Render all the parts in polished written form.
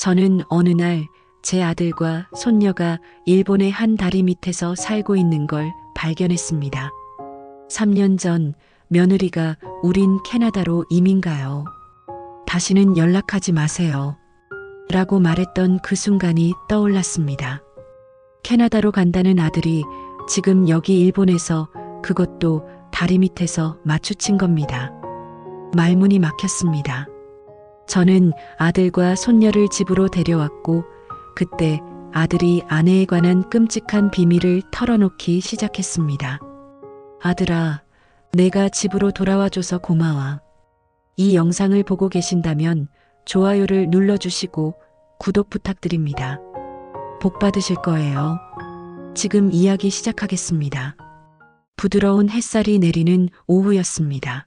저는 어느 날 제 아들과 손녀가 일본의 한 다리 밑에서 살고 있는 걸 발견했습니다. 3년 전 며느리가 우린 캐나다로 이민 가요. 다시는 연락하지 마세요. 라고 말했던 그 순간이 떠올랐습니다. 캐나다로 간다는 아들이 지금 여기 일본에서 그것도 다리 밑에서 마주친 겁니다. 말문이 막혔습니다. 저는 아들과 손녀를 집으로 데려왔고 그때 아들이 아내에 관한 끔찍한 비밀을 털어놓기 시작했습니다. 아들아, 내가 집으로 돌아와줘서 고마워. 이 영상을 보고 계신다면 좋아요를 눌러주시고 구독 부탁드립니다. 복 받으실 거예요. 지금 이야기 시작하겠습니다. 부드러운 햇살이 내리는 오후였습니다.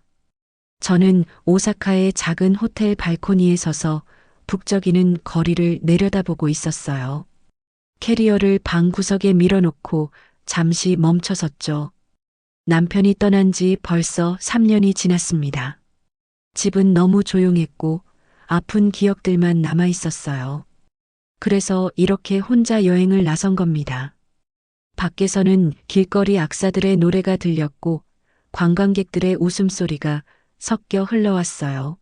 저는 오사카의 작은 호텔 발코니에 서서 북적이는 거리를 내려다보고 있었어요. 캐리어를 방 구석에 밀어놓고 잠시 멈춰섰죠. 남편이 떠난 지 벌써 3년이 지났습니다. 집은 너무 조용했고 아픈 기억들만 남아 있었어요. 그래서 이렇게 혼자 여행을 나선 겁니다. 밖에서는 길거리 악사들의 노래가 들렸고 관광객들의 웃음소리가 섞여 흘러왔어요.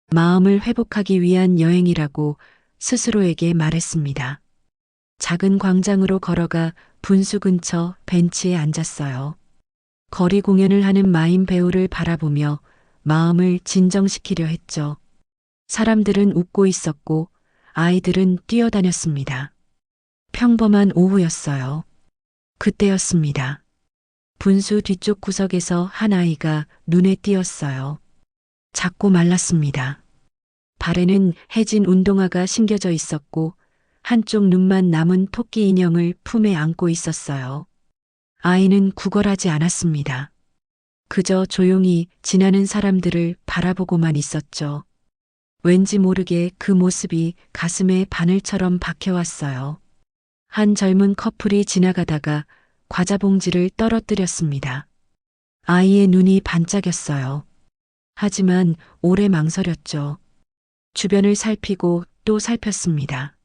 마음을 회복하기 위한 여행이라고 스스로에게 말했습니다. 작은 광장으로 걸어가 분수 근처 벤치에 앉았어요. 거리 공연을 하는 마임 배우를 바라보며 마음을 진정시키려 했죠. 사람들은 웃고 있었고 아이들은 뛰어다녔습니다. 평범한 오후였어요. 그때였습니다. 분수 뒤쪽 구석에서 한 아이가 눈에 띄었어요. 작고 말랐습니다. 발에는 해진 운동화가 신겨져 있었고 한쪽 눈만 남은 토끼 인형을 품에 안고 있었어요. 아이는 구걸하지 않았습니다. 그저 조용히 지나는 사람들을 바라보고만 있었죠. 왠지 모르게 그 모습이 가슴에 바늘처럼 박혀왔어요. 한 젊은 커플이 지나가다가 과자 봉지를 떨어뜨렸습니다. 아이의 눈이 반짝였어요. 하지만 오래 망설였죠. 주변을 살피고 또 살폈습니다.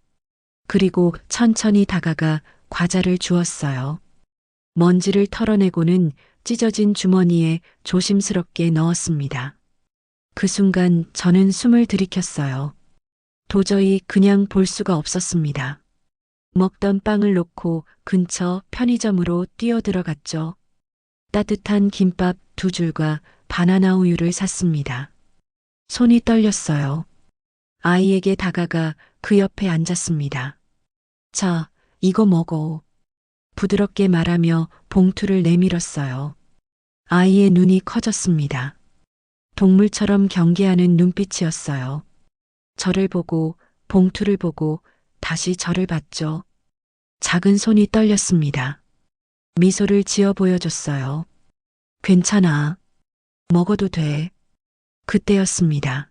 그리고 천천히 다가가 과자를 주었어요. 먼지를 털어내고는 찢어진 주머니에 조심스럽게 넣었습니다. 그 순간 저는 숨을 들이켰어요. 도저히 그냥 볼 수가 없었습니다. 먹던 빵을 놓고 근처 편의점으로 뛰어들어갔죠. 따뜻한 김밥 2줄과 바나나 우유를 샀습니다. 손이 떨렸어요. 아이에게 다가가 그 옆에 앉았습니다. 자, 이거 먹어. 부드럽게 말하며 봉투를 내밀었어요. 아이의 눈이 커졌습니다. 동물처럼 경계하는 눈빛이었어요. 저를 보고 봉투를 보고 다시 저를 봤죠. 작은 손이 떨렸습니다. 미소를 지어 보여줬어요. 괜찮아. 먹어도 돼. 그때였습니다.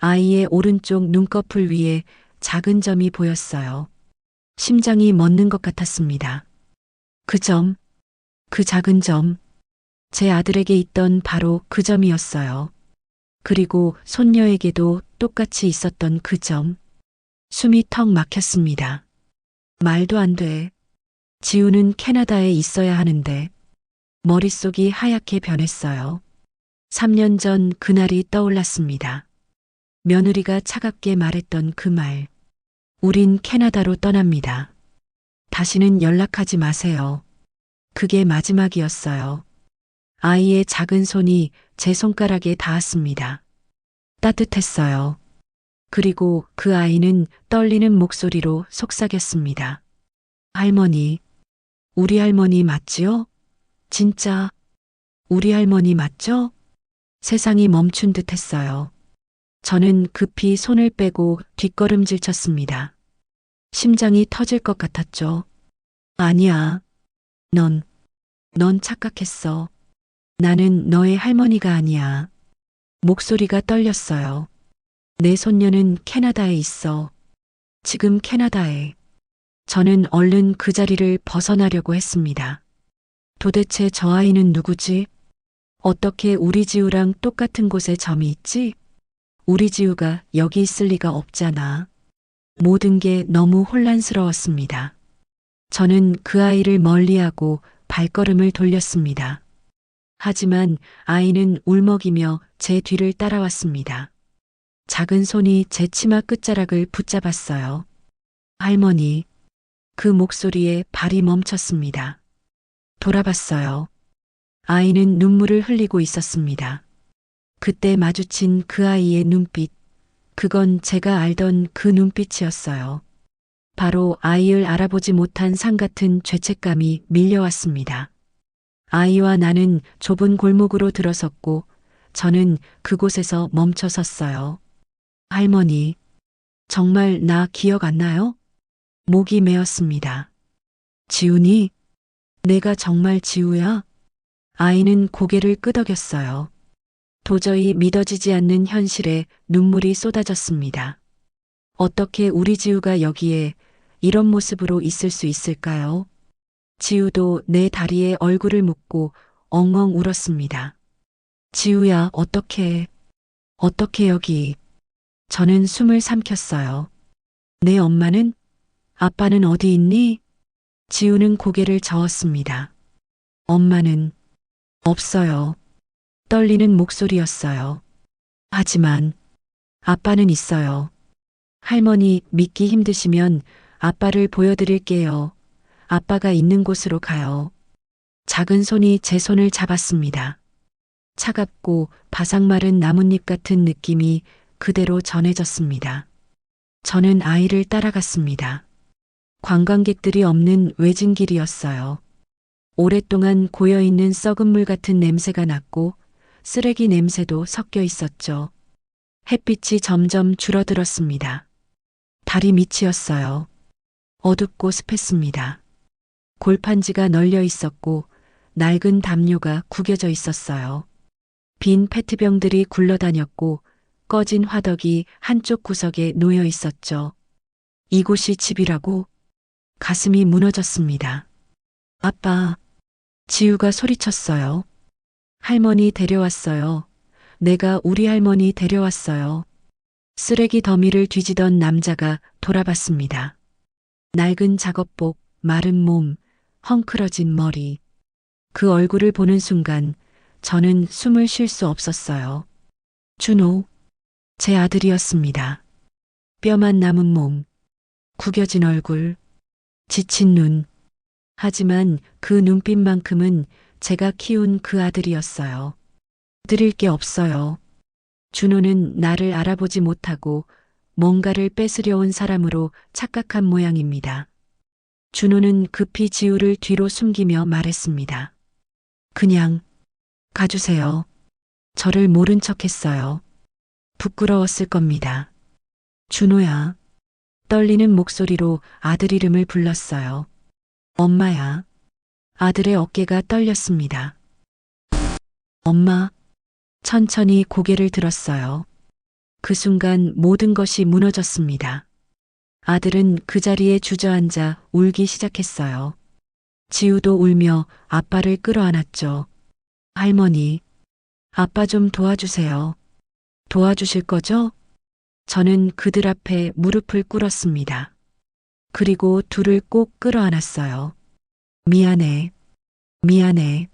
아이의 오른쪽 눈꺼풀 위에 작은 점이 보였어요. 심장이 멎는 것 같았습니다. 그 점, 그 작은 점, 제 아들에게 있던 바로 그 점이었어요. 그리고 손녀에게도 똑같이 있었던 그 점. 숨이 턱 막혔습니다. 말도 안 돼. 지우는 캐나다에 있어야 하는데. 머릿속이 하얗게 변했어요. 3년 전 그날이 떠올랐습니다. 며느리가 차갑게 말했던 그 말. 우린 캐나다로 떠납니다. 다시는 연락하지 마세요. 그게 마지막이었어요. 아이의 작은 손이 제 손가락에 닿았습니다. 따뜻했어요. 그리고 그 아이는 떨리는 목소리로 속삭였습니다. 할머니, 우리 할머니 맞지요? 진짜 우리 할머니 맞죠? 세상이 멈춘 듯 했어요. 저는 급히 손을 빼고 뒷걸음질 쳤습니다. 심장이 터질 것 같았죠. 아니야. 넌 착각했어. 나는 너의 할머니가 아니야. 목소리가 떨렸어요. 내 손녀는 캐나다에 있어. 지금 캐나다에. 저는 얼른 그 자리를 벗어나려고 했습니다. 도대체 저 아이는 누구지? 어떻게 우리 지우랑 똑같은 곳에 점이 있지? 우리 지우가 여기 있을 리가 없잖아. 모든 게 너무 혼란스러웠습니다. 저는 그 아이를 멀리하고 발걸음을 돌렸습니다. 하지만 아이는 울먹이며 제 뒤를 따라왔습니다. 작은 손이 제 치마 끝자락을 붙잡았어요. 할머니, 그 목소리에 발이 멈췄습니다. 돌아봤어요. 아이는 눈물을 흘리고 있었습니다. 그때 마주친 그 아이의 눈빛, 그건 제가 알던 그 눈빛이었어요. 바로 아이를 알아보지 못한 상 같은 죄책감이 밀려왔습니다. 아이와 나는 좁은 골목으로 들어섰고 저는 그곳에서 멈춰 섰어요. 할머니, 정말 나 기억 안 나요? 목이 메었습니다. 지훈이? 내가 정말 지우야? 아이는 고개를 끄덕였어요. 도저히 믿어지지 않는 현실에 눈물이 쏟아졌습니다. 어떻게 우리 지우가 여기에 이런 모습으로 있을 수 있을까요? 지우도 내 다리에 얼굴을 묻고 엉엉 울었습니다. 지우야, 어떻게 여기? 저는 숨을 삼켰어요. 내 엄마는? 아빠는 어디 있니? 지우는 고개를 저었습니다. 엄마는 없어요. 떨리는 목소리였어요. 하지만 아빠는 있어요. 할머니 믿기 힘드시면 아빠를 보여드릴게요. 아빠가 있는 곳으로 가요. 작은 손이 제 손을 잡았습니다. 차갑고 바삭 마른 나뭇잎 같은 느낌이 그대로 전해졌습니다. 저는 아이를 따라갔습니다. 관광객들이 없는 외진 길이었어요. 오랫동안 고여있는 썩은 물 같은 냄새가 났고 쓰레기 냄새도 섞여 있었죠. 햇빛이 점점 줄어들었습니다. 달이 밑이었어요. 어둡고 습했습니다. 골판지가 널려 있었고 낡은 담요가 구겨져 있었어요. 빈 페트병들이 굴러다녔고 꺼진 화덕이 한쪽 구석에 놓여 있었죠. 이곳이 집이라고? 가슴이 무너졌습니다. 아빠, 지우가 소리쳤어요. 할머니 데려왔어요. 내가 우리 할머니 데려왔어요. 쓰레기 더미를 뒤지던 남자가 돌아봤습니다. 낡은 작업복, 마른 몸, 헝클어진 머리. 그 얼굴을 보는 순간 저는 숨을 쉴 수 없었어요. 준호, 제 아들이었습니다. 뼈만 남은 몸, 구겨진 얼굴, 지친 눈. 하지만 그 눈빛만큼은 제가 키운 그 아들이었어요. 드릴 게 없어요. 준호는 나를 알아보지 못하고 뭔가를 뺏으려 온 사람으로 착각한 모양입니다. 준호는 급히 지우를 뒤로 숨기며 말했습니다. 그냥 가주세요. 저를 모른 척 했어요. 부끄러웠을 겁니다. 준호야. 떨리는 목소리로 아들 이름을 불렀어요. 엄마야. 아들의 어깨가 떨렸습니다. 엄마. 천천히 고개를 들었어요. 그 순간 모든 것이 무너졌습니다. 아들은 그 자리에 주저앉아 울기 시작했어요. 지우도 울며 아빠를 끌어안았죠. 할머니, 아빠 좀 도와주세요. 도와주실 거죠? 저는 그들 앞에 무릎을 꿇었습니다. 그리고 둘을 꼭 끌어안았어요. 미안해. 미안해.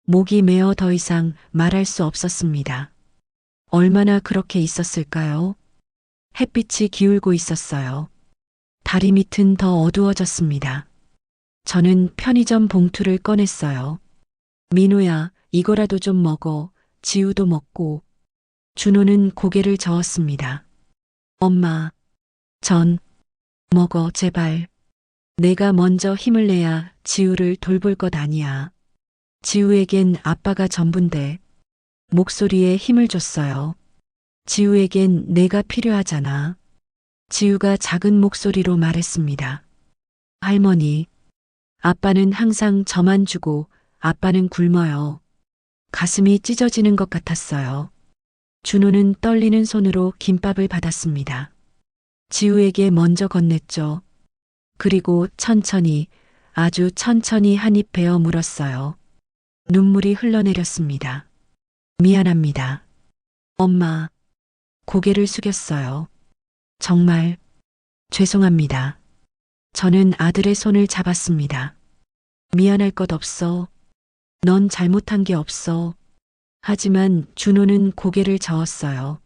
목이 메어 더 이상 말할 수 없었습니다. 얼마나 그렇게 있었을까요? 햇빛이 기울고 있었어요. 다리 밑은 더 어두워졌습니다. 저는 편의점 봉투를 꺼냈어요. 민호야, 이거라도 좀 먹어. 지우도 먹고. 준호는 고개를 저었습니다. 엄마, 전 먹어, 제발. 내가 먼저 힘을 내야 지우를 돌볼 것 아니야. 지우에겐 아빠가 전부인데. 목소리에 힘을 줬어요. 지우에겐 내가 필요하잖아. 지우가 작은 목소리로 말했습니다. 할머니, 아빠는 항상 저만 주고 아빠는 굶어요. 가슴이 찢어지는 것 같았어요. 준호는 떨리는 손으로 김밥을 받았습니다. 지우에게 먼저 건넸죠. 그리고 천천히, 아주 천천히 한 입 베어 물었어요. 눈물이 흘러내렸습니다. 미안합니다. 엄마, 고개를 숙였어요. 정말 죄송합니다. 저는 아들의 손을 잡았습니다. 미안할 것 없어. 넌 잘못한 게 없어. 하지만 준호는 고개를 저었어요.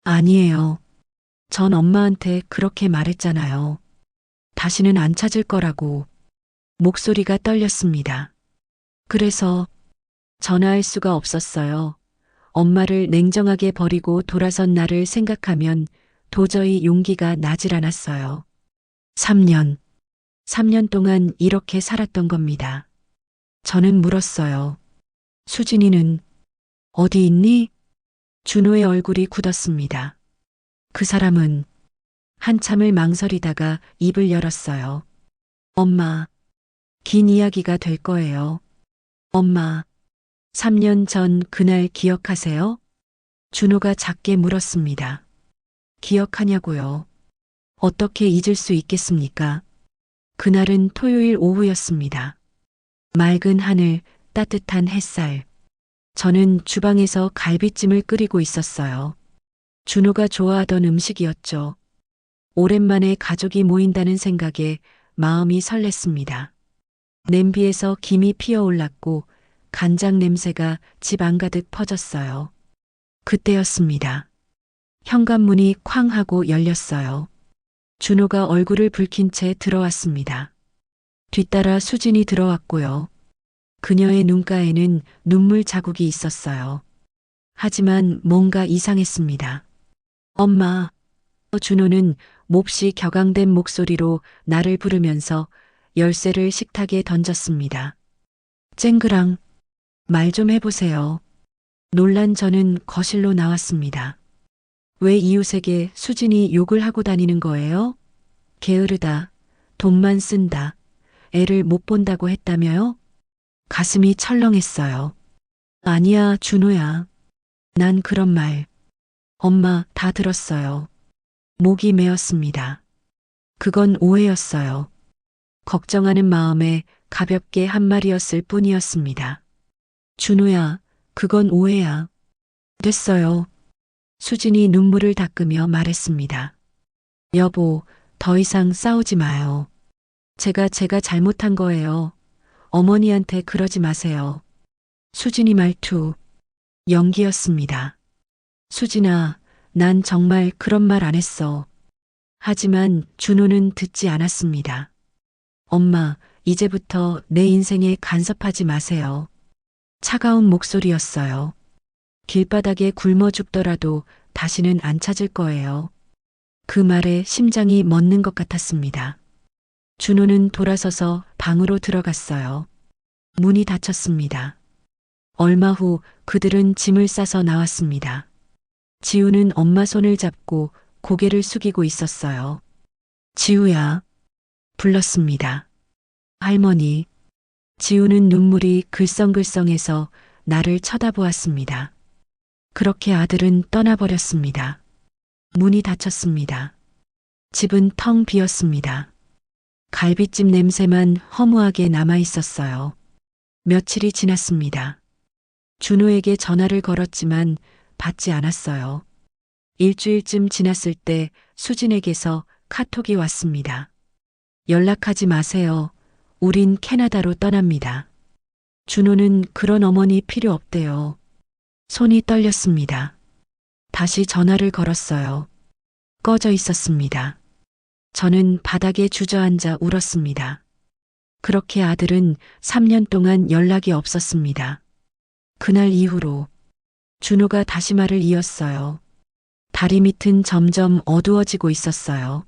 아니에요. 전 엄마한테 그렇게 말했잖아요. 다시는 안 찾을 거라고. 목소리가 떨렸습니다. 그래서 전화할 수가 없었어요. 엄마를 냉정하게 버리고 돌아선 나를 생각하면 도저히 용기가 나질 않았어요. 3년. 3년 동안 이렇게 살았던 겁니다. 저는 물었어요. 수진이는 어디 있니? 준호의 얼굴이 굳었습니다. 그 사람은 한참을 망설이다가 입을 열었어요. 엄마, 긴 이야기가 될 거예요. 엄마, 3년 전 그날 기억하세요? 준호가 작게 물었습니다. 기억하냐고요? 어떻게 잊을 수 있겠습니까? 그날은 토요일 오후였습니다. 맑은 하늘, 따뜻한 햇살. 저는 주방에서 갈비찜을 끓이고 있었어요. 준호가 좋아하던 음식이었죠. 오랜만에 가족이 모인다는 생각에 마음이 설렜습니다. 냄비에서 김이 피어올랐고 간장 냄새가 집 안가득 퍼졌어요. 그때였습니다. 현관문이 쾅 하고 열렸어요. 준호가 얼굴을 붉힌 채 들어왔습니다. 뒤따라 수진이 들어왔고요. 그녀의 눈가에는 눈물 자국이 있었어요. 하지만 뭔가 이상했습니다. 엄마, 준호는 몹시 격앙된 목소리로 나를 부르면서 열쇠를 식탁에 던졌습니다. 쨍그랑, 말 좀 해보세요. 놀란 저는 거실로 나왔습니다. 왜 이웃에게 수진이 욕을 하고 다니는 거예요? 게으르다, 돈만 쓴다, 애를 못 본다고 했다며요? 가슴이 철렁했어요. 아니야, 준호야. 난 그런 말. 엄마, 다 들었어요. 목이 메었습니다. 그건 오해였어요. 걱정하는 마음에 가볍게 한 말이었을 뿐이었습니다. 준호야, 그건 오해야. 됐어요. 수진이 눈물을 닦으며 말했습니다. 여보, 더 이상 싸우지 마요. 제가 잘못한 거예요. 어머니한테 그러지 마세요. 수진이 말투, 연기였습니다. 수진아, 난 정말 그런 말 안 했어. 하지만 준호는 듣지 않았습니다. 엄마, 이제부터 내 인생에 간섭하지 마세요. 차가운 목소리였어요. 길바닥에 굶어 죽더라도 다시는 안 찾을 거예요. 그 말에 심장이 멎는 것 같았습니다. 준호는 돌아서서 방으로 들어갔어요. 문이 닫혔습니다. 얼마 후 그들은 짐을 싸서 나왔습니다. 지우는 엄마 손을 잡고 고개를 숙이고 있었어요. 지우야, 불렀습니다. 할머니. 지우는 눈물이 글썽글썽해서 나를 쳐다보았습니다. 그렇게 아들은 떠나버렸습니다. 문이 닫혔습니다. 집은 텅 비었습니다. 갈비찜 냄새만 허무하게 남아 있었어요. 며칠이 지났습니다. 준호에게 전화를 걸었지만 받지 않았어요. 일주일쯤 지났을 때 수진에게서 카톡이 왔습니다. 연락하지 마세요. 우린 캐나다로 떠납니다. 준호는 그런 어머니 필요 없대요. 손이 떨렸습니다. 다시 전화를 걸었어요. 꺼져 있었습니다. 저는 바닥에 주저앉아 울었습니다. 그렇게 아들은 3년 동안 연락이 없었습니다. 그날 이후로 준호가 다시 말을 이었어요. 다리 밑은 점점 어두워지고 있었어요.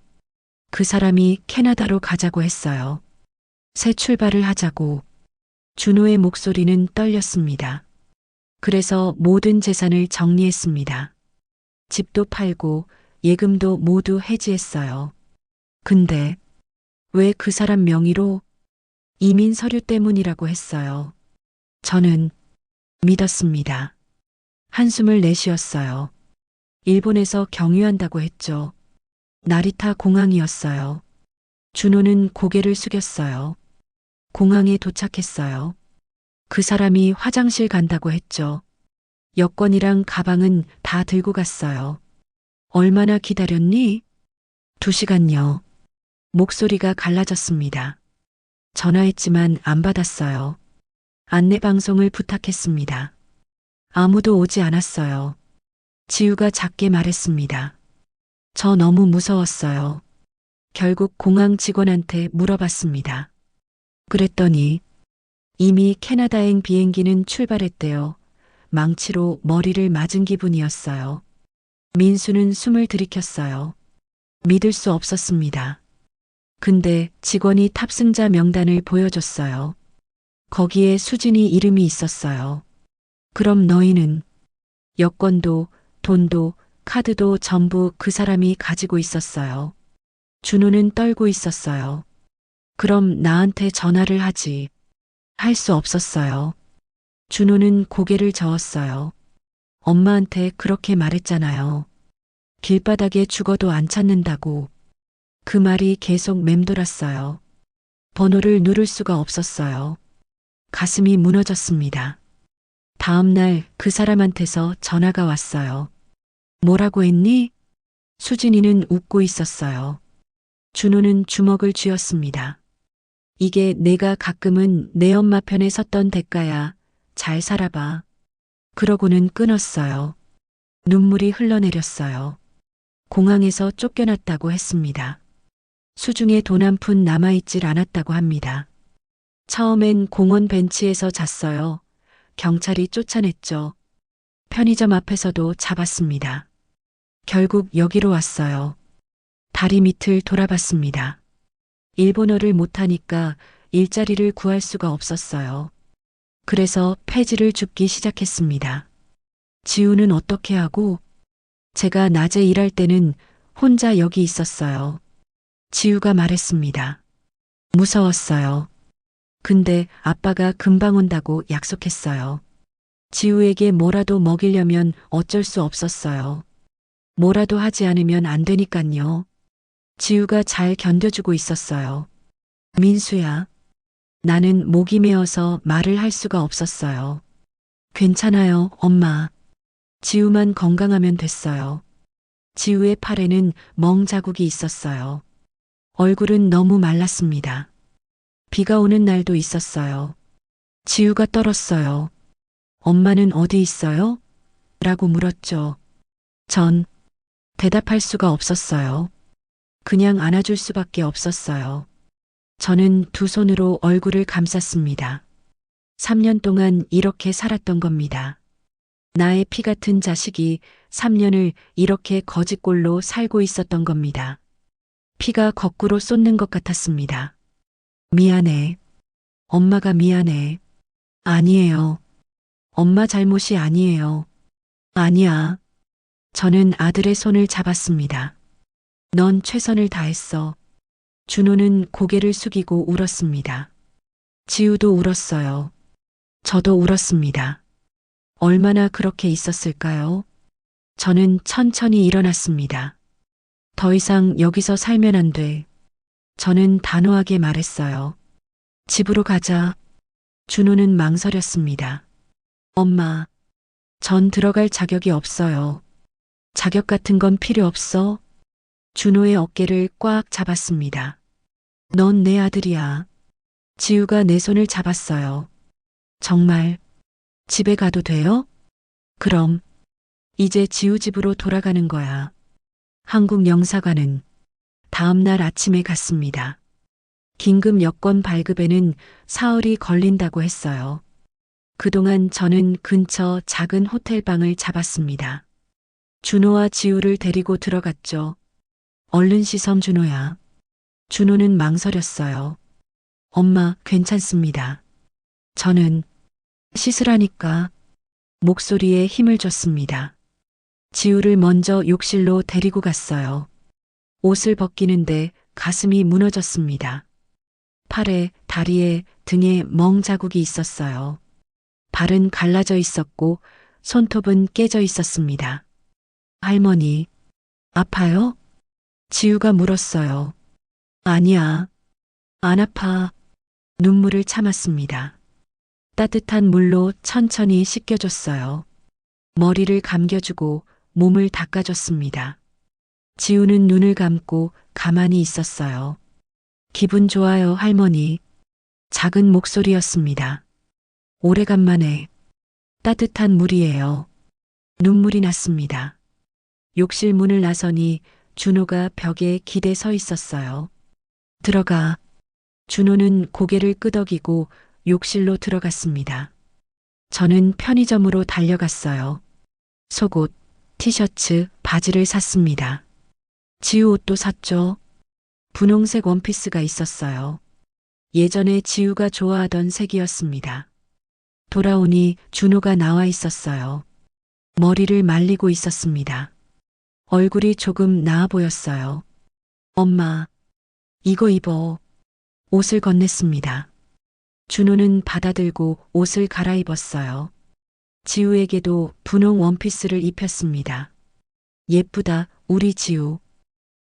그 사람이 캐나다로 가자고 했어요. 새 출발을 하자고. 준호의 목소리는 떨렸습니다. 그래서 모든 재산을 정리했습니다. 집도 팔고 예금도 모두 해지했어요. 근데 왜 그 사람 명의로? 이민 서류 때문이라고 했어요. 저는 믿었습니다. 한숨을 내쉬었어요. 일본에서 경유한다고 했죠. 나리타 공항이었어요. 준호는 고개를 숙였어요. 공항에 도착했어요. 그 사람이 화장실 간다고 했죠. 여권이랑 가방은 다 들고 갔어요. 얼마나 기다렸니? 2시간요. 목소리가 갈라졌습니다. 전화했지만 안 받았어요. 안내방송을 부탁했습니다. 아무도 오지 않았어요. 지우가 작게 말했습니다. 저 너무 무서웠어요. 결국 공항 직원한테 물어봤습니다. 그랬더니 이미 캐나다행 비행기는 출발했대요. 망치로 머리를 맞은 기분이었어요. 민수는 숨을 들이켰어요. 믿을 수 없었습니다. 근데 직원이 탑승자 명단을 보여줬어요. 거기에 수진이 이름이 있었어요. 그럼 너희는 여권도 돈도 카드도 전부 그 사람이 가지고 있었어요. 준호는 떨고 있었어요. 그럼 나한테 전화를 하지. 할 수 없었어요. 준호는 고개를 저었어요. 엄마한테 그렇게 말했잖아요. 길바닥에 죽어도 안 찾는다고. 그 말이 계속 맴돌았어요. 번호를 누를 수가 없었어요. 가슴이 무너졌습니다. 다음 날 그 사람한테서 전화가 왔어요. 뭐라고 했니? 수진이는 웃고 있었어요. 준호는 주먹을 쥐었습니다. 이게 내가 가끔은 내 엄마 편에 섰던 대가야. 잘 살아봐. 그러고는 끊었어요. 눈물이 흘러내렸어요. 공항에서 쫓겨났다고 했습니다. 수중에 돈 한 푼 남아있질 않았다고 합니다. 처음엔 공원 벤치에서 잤어요. 경찰이 쫓아냈죠. 편의점 앞에서도 잡았습니다. 결국 여기로 왔어요. 다리 밑을 돌아봤습니다. 일본어를 못하니까 일자리를 구할 수가 없었어요. 그래서 폐지를 줍기 시작했습니다. 지우는 어떻게 하고? 제가 낮에 일할 때는 혼자 여기 있었어요. 지우가 말했습니다. 무서웠어요. 근데 아빠가 금방 온다고 약속했어요. 지우에게 뭐라도 먹이려면 어쩔 수 없었어요. 뭐라도 하지 않으면 안 되니깐요. 지우가 잘 견뎌주고 있었어요. 민수야. 나는 목이 메어서 말을 할 수가 없었어요. 괜찮아요, 엄마. 지우만 건강하면 됐어요. 지우의 팔에는 멍 자국이 있었어요. 얼굴은 너무 말랐습니다. 비가 오는 날도 있었어요. 지우가 떨었어요. 엄마는 어디 있어요? 라고 물었죠. 전 대답할 수가 없었어요. 그냥 안아줄 수밖에 없었어요. 저는 두 손으로 얼굴을 감쌌습니다. 3년 동안 이렇게 살았던 겁니다. 나의 피 같은 자식이 3년을 이렇게 거짓골로 살고 있었던 겁니다. 피가 거꾸로 쏟는 것 같았습니다. 미안해. 엄마가 미안해. 아니에요. 엄마 잘못이 아니에요. 아니야. 저는 아들의 손을 잡았습니다. 넌 최선을 다했어. 준호는 고개를 숙이고 울었습니다. 지우도 울었어요. 저도 울었습니다. 얼마나 그렇게 있었을까요? 저는 천천히 일어났습니다. 더 이상 여기서 살면 안 돼. 저는 단호하게 말했어요. 집으로 가자. 준호는 망설였습니다. 엄마, 전 들어갈 자격이 없어요. 자격 같은 건 필요 없어. 준호의 어깨를 꽉 잡았습니다. 넌 내 아들이야. 지우가 내 손을 잡았어요. 정말 집에 가도 돼요? 그럼 이제 지우 집으로 돌아가는 거야. 한국 영사관은 다음 날 아침에 갔습니다. 긴급 여권 발급에는 사흘이 걸린다고 했어요. 그동안 저는 근처 작은 호텔방을 잡았습니다. 준호와 지우를 데리고 들어갔죠. 얼른 씻어 준호야. 준호는 망설였어요. 엄마, 괜찮습니다. 저는 씻으라니까. 목소리에 힘을 줬습니다. 지우를 먼저 욕실로 데리고 갔어요. 옷을 벗기는데 가슴이 무너졌습니다. 팔에, 다리에, 등에 멍 자국이 있었어요. 발은 갈라져 있었고 손톱은 깨져 있었습니다. 할머니, 아파요? 지우가 물었어요. 아니야. 안 아파. 눈물을 참았습니다. 따뜻한 물로 천천히 씻겨줬어요. 머리를 감겨주고 몸을 닦아줬습니다. 지우는 눈을 감고 가만히 있었어요. 기분 좋아요, 할머니. 작은 목소리였습니다. 오래간만에 따뜻한 물이에요. 눈물이 났습니다. 욕실 문을 나서니 준호가 벽에 기대 서 있었어요. 들어가. 준호는 고개를 끄덕이고 욕실로 들어갔습니다. 저는 편의점으로 달려갔어요. 속옷, 티셔츠, 바지를 샀습니다. 지우 옷도 샀죠. 분홍색 원피스가 있었어요. 예전에 지우가 좋아하던 색이었습니다. 돌아오니 준호가 나와 있었어요. 머리를 말리고 있었습니다. 얼굴이 조금 나아 보였어요. 엄마, 이거 입어. 옷을 건넸습니다. 준호는 받아들고 옷을 갈아입었어요. 지우에게도 분홍 원피스를 입혔습니다. 예쁘다, 우리 지우.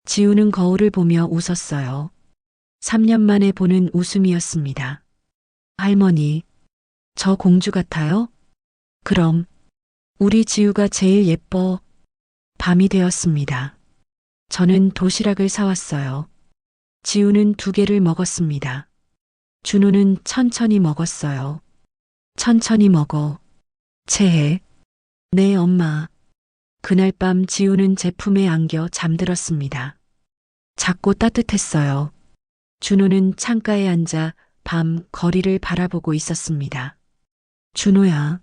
지우는 거울을 보며 웃었어요. 3년 만에 보는 웃음이었습니다. 할머니, 저 공주 같아요? 그럼, 우리 지우가 제일 예뻐. 밤이 되었습니다. 저는 도시락을 사왔어요. 지우는 2개를 먹었습니다. 준호는 천천히 먹었어요. 천천히 먹어. 체해. 네, 엄마. 그날 밤 지우는 제 품에 안겨 잠들었습니다. 작고 따뜻했어요. 준호는 창가에 앉아 밤 거리를 바라보고 있었습니다. 준호야.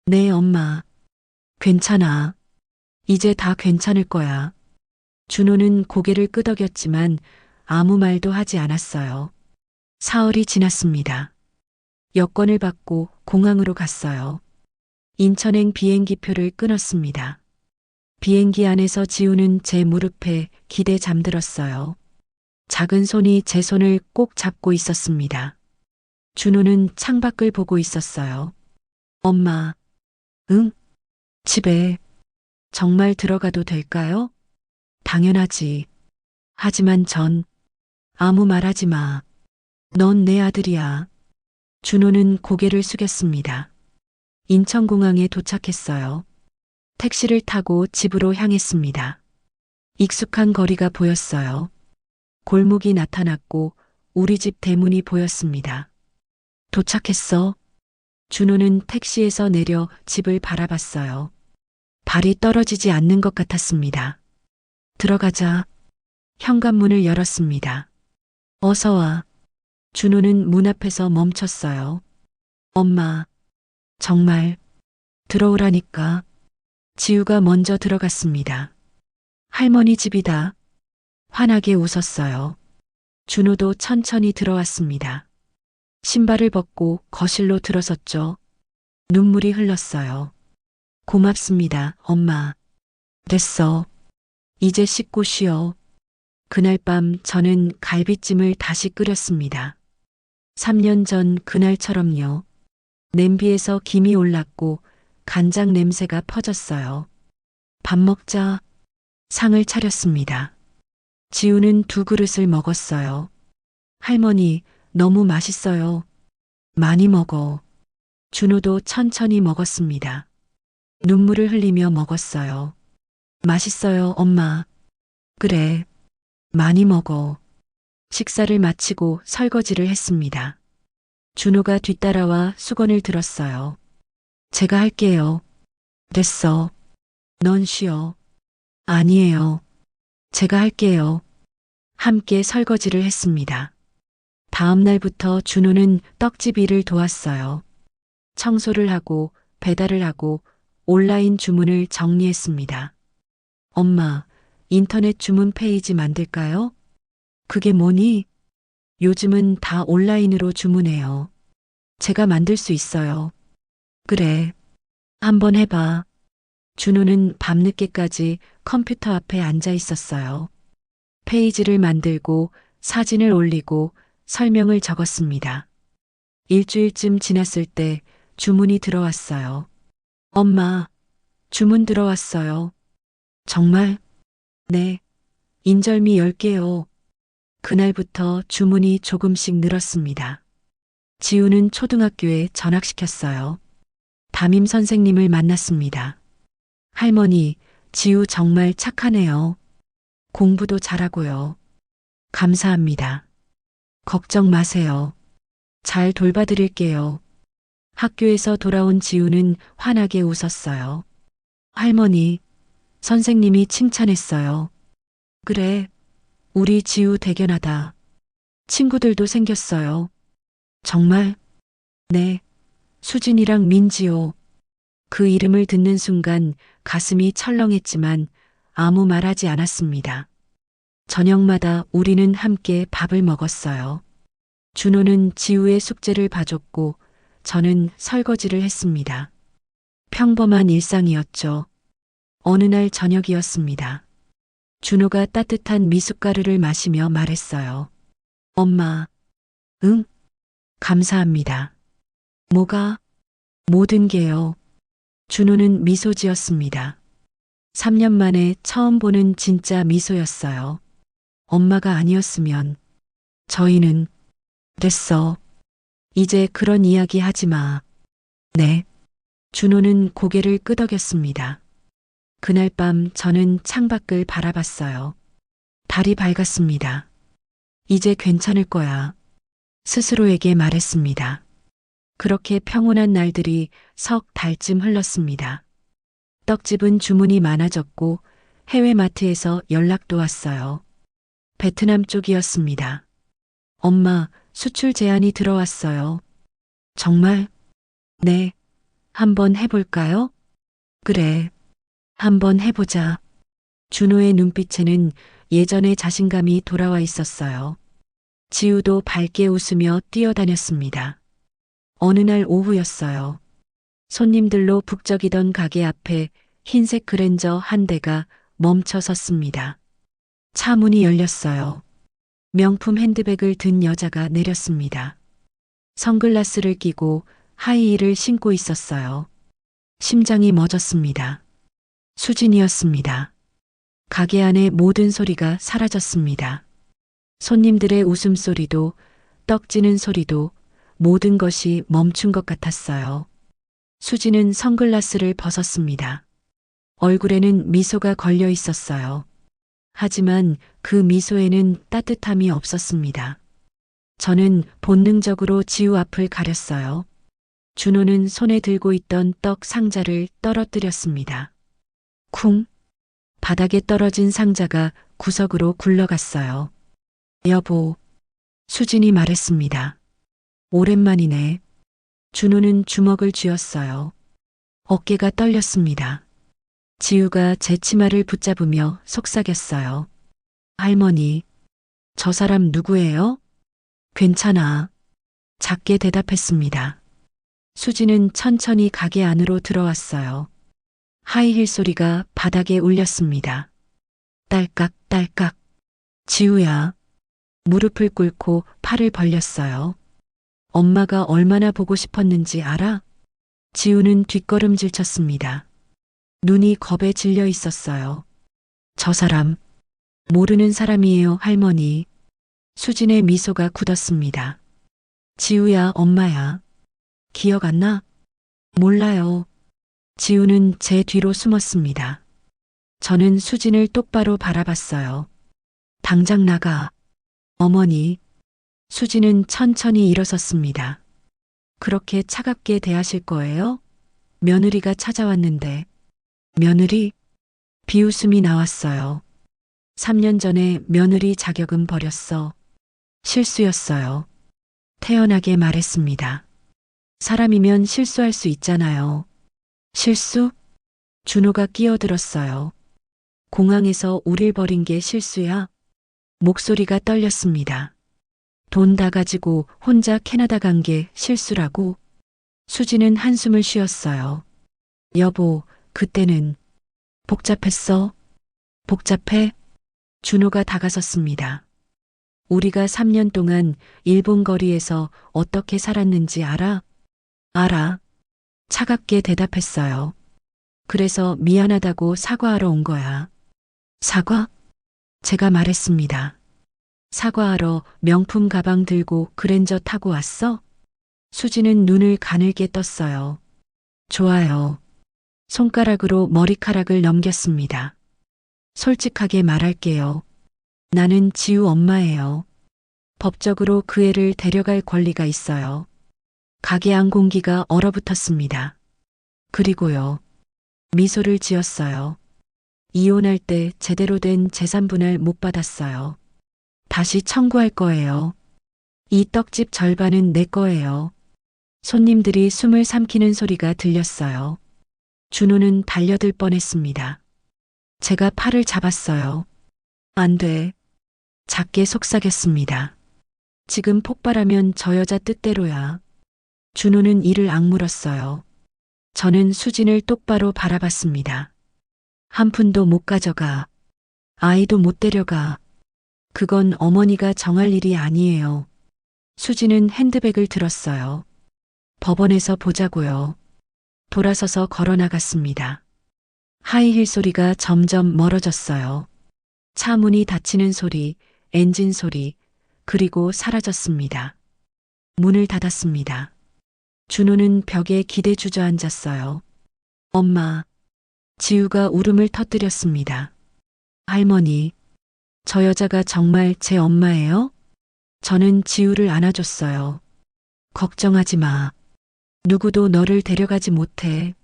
네, 엄마. 괜찮아. 이제 다 괜찮을 거야. 준호는 고개를 끄덕였지만 아무 말도 하지 않았어요. 사흘이 지났습니다. 여권을 받고 공항으로 갔어요. 인천행 비행기표를 끊었습니다. 비행기 안에서 지우는 제 무릎에 기대 잠들었어요. 작은 손이 제 손을 꼭 잡고 있었습니다. 준호는 창밖을 보고 있었어요. 엄마, 응? 집에 정말 들어가도 될까요? 당연하지. 하지만 전 아무 말하지 마. 넌 내 아들이야. 준호는 고개를 숙였습니다. 인천공항에 도착했어요. 택시를 타고 집으로 향했습니다. 익숙한 거리가 보였어요. 골목이 나타났고 우리 집 대문이 보였습니다. 도착했어. 준호는 택시에서 내려 집을 바라봤어요. 발이 떨어지지 않는 것 같았습니다. 들어가자. 현관문을 열었습니다. 어서 와. 준호는 문 앞에서 멈췄어요. 엄마, 정말 들어오라니까. 지우가 먼저 들어갔습니다. 할머니 집이다. 환하게 웃었어요. 준호도 천천히 들어왔습니다. 신발을 벗고 거실로 들어섰죠. 눈물이 흘렀어요. 고맙습니다, 엄마. 됐어. 이제 씻고 쉬어. 그날 밤 저는 갈비찜을 다시 끓였습니다. 3년 전 그날처럼요. 냄비에서 김이 올랐고 간장 냄새가 퍼졌어요. 밥 먹자. 상을 차렸습니다. 지우는 2그릇을 먹었어요. 할머니, 너무 맛있어요. 많이 먹어. 준호도 천천히 먹었습니다. 눈물을 흘리며 먹었어요. 맛있어요, 엄마. 그래. 많이 먹어. 식사를 마치고 설거지를 했습니다. 준호가 뒤따라와 수건을 들었어요. 제가 할게요. 됐어. 넌 쉬어. 아니에요. 제가 할게요. 함께 설거지를 했습니다. 다음 날부터 준호는 떡집 일을 도왔어요. 청소를 하고 배달을 하고 온라인 주문을 정리했습니다. 엄마, 인터넷 주문 페이지 만들까요? 그게 뭐니? 요즘은 다 온라인으로 주문해요. 제가 만들 수 있어요. 그래. 한번 해봐. 준호는 밤늦게까지 컴퓨터 앞에 앉아 있었어요. 페이지를 만들고 사진을 올리고 설명을 적었습니다. 일주일쯤 지났을 때 주문이 들어왔어요. 엄마, 주문 들어왔어요. 정말? 네. 인절미 10개요. 그날부터 주문이 조금씩 늘었습니다. 지우는 초등학교에 전학시켰어요. 담임 선생님을 만났습니다. 할머니, 지우 정말 착하네요. 공부도 잘하고요. 감사합니다. 걱정 마세요. 잘 돌봐드릴게요. 학교에서 돌아온 지우는 환하게 웃었어요. 할머니, 선생님이 칭찬했어요. 그래, 우리 지우 대견하다. 친구들도 생겼어요. 정말? 네, 수진이랑 민지요. 그 이름을 듣는 순간 가슴이 철렁했지만 아무 말하지 않았습니다. 저녁마다 우리는 함께 밥을 먹었어요. 준호는 지우의 숙제를 봐줬고 저는 설거지를 했습니다. 평범한 일상이었죠. 어느 날 저녁이었습니다. 준호가 따뜻한 미숫가루를 마시며 말했어요. 엄마, 응? 감사합니다. 뭐가? 모든 게요. 준호는 미소 지었습니다. 3년 만에 처음 보는 진짜 미소였어요. 엄마가 아니었으면 저희는 됐어. 이제 그런 이야기 하지 마. 네. 준호는 고개를 끄덕였습니다. 그날 밤 저는 창밖을 바라봤어요. 달이 밝았습니다. 이제 괜찮을 거야. 스스로에게 말했습니다. 그렇게 평온한 날들이 석 달쯤 흘렀습니다. 떡집은 주문이 많아졌고 해외 마트에서 연락도 왔어요. 베트남 쪽이었습니다. 엄마, 수출 제안이 들어왔어요. 정말? 네. 한번 해볼까요? 그래. 한번 해보자. 준호의 눈빛에는 예전의 자신감이 돌아와 있었어요. 지우도 밝게 웃으며 뛰어다녔습니다. 어느 날 오후였어요. 손님들로 북적이던 가게 앞에 흰색 그랜저 한 대가 멈춰 섰습니다. 차 문이 열렸어요. 명품 핸드백을 든 여자가 내렸습니다. 선글라스를 끼고 하이힐을 신고 있었어요. 심장이 멎었습니다. 수진이었습니다. 가게 안의 모든 소리가 사라졌습니다. 손님들의 웃음소리도 떡지는 소리도 모든 것이 멈춘 것 같았어요. 수진은 선글라스를 벗었습니다. 얼굴에는 미소가 걸려 있었어요. 하지만 그 미소에는 따뜻함이 없었습니다. 저는 본능적으로 지우 앞을 가렸어요. 준호는 손에 들고 있던 떡 상자를 떨어뜨렸습니다. 쿵! 바닥에 떨어진 상자가 구석으로 굴러갔어요. 여보, 수진이 말했습니다. 오랜만이네. 준호는 주먹을 쥐었어요. 어깨가 떨렸습니다. 지우가 제 치마를 붙잡으며 속삭였어요. 할머니, 저 사람 누구예요? 괜찮아. 작게 대답했습니다. 수지는 천천히 가게 안으로 들어왔어요. 하이힐 소리가 바닥에 울렸습니다. 딸깍 딸깍. 지우야. 무릎을 꿇고 팔을 벌렸어요. 엄마가 얼마나 보고 싶었는지 알아? 지우는 뒷걸음질 쳤습니다. 눈이 겁에 질려 있었어요. 저 사람, 모르는 사람이에요, 할머니. 수진의 미소가 굳었습니다. 지우야, 엄마야. 기억 안 나? 몰라요. 지우는 제 뒤로 숨었습니다. 저는 수진을 똑바로 바라봤어요. 당장 나가. 어머니. 수진은 천천히 일어섰습니다. 그렇게 차갑게 대하실 거예요? 며느리가 찾아왔는데. 며느리? 비웃음이 나왔어요. 3년 전에 며느리 자격은 버렸어. 실수였어요. 태연하게 말했습니다. 사람이면 실수할 수 있잖아요. 실수? 준호가 끼어들었어요. 공항에서 우릴 버린 게 실수야? 목소리가 떨렸습니다. 돈 다 가지고 혼자 캐나다 간 게 실수라고? 수지는 한숨을 쉬었어요. 여보, 그때는 복잡했어. 복잡해? 준호가 다가섰습니다. 우리가 3년 동안 일본 거리에서 어떻게 살았는지 알아? 알아. 차갑게 대답했어요. 그래서 미안하다고 사과하러 온 거야. 사과? 제가 말했습니다. 사과하러 명품 가방 들고 그랜저 타고 왔어? 수지는 눈을 가늘게 떴어요. 좋아요. 손가락으로 머리카락을 넘겼습니다. 솔직하게 말할게요. 나는 지우 엄마예요. 법적으로 그 애를 데려갈 권리가 있어요. 가게 안 공기가 얼어붙었습니다. 그리고요. 미소를 지었어요. 이혼할 때 제대로 된 재산 분할 못 받았어요. 다시 청구할 거예요. 이 떡집 절반은 내 거예요. 손님들이 숨을 삼키는 소리가 들렸어요. 준호는 달려들 뻔했습니다. 제가 팔을 잡았어요. 안 돼. 작게 속삭였습니다. 지금 폭발하면 저 여자 뜻대로야. 준호는 이를 악물었어요. 저는 수진을 똑바로 바라봤습니다. 한 푼도 못 가져가. 아이도 못 데려가. 그건 어머니가 정할 일이 아니에요. 수진은 핸드백을 들었어요. 법원에서 보자고요. 돌아서서 걸어 나갔습니다. 하이힐 소리가 점점 멀어졌어요. 차 문이 닫히는 소리, 엔진 소리, 그리고 사라졌습니다. 문을 닫았습니다. 준호는 벽에 기대 주저앉았어요. 엄마. 지우가 울음을 터뜨렸습니다. 할머니. 저 여자가 정말 제 엄마예요? 저는 지우를 안아줬어요. 걱정하지 마. 누구도 너를 데려가지 못해.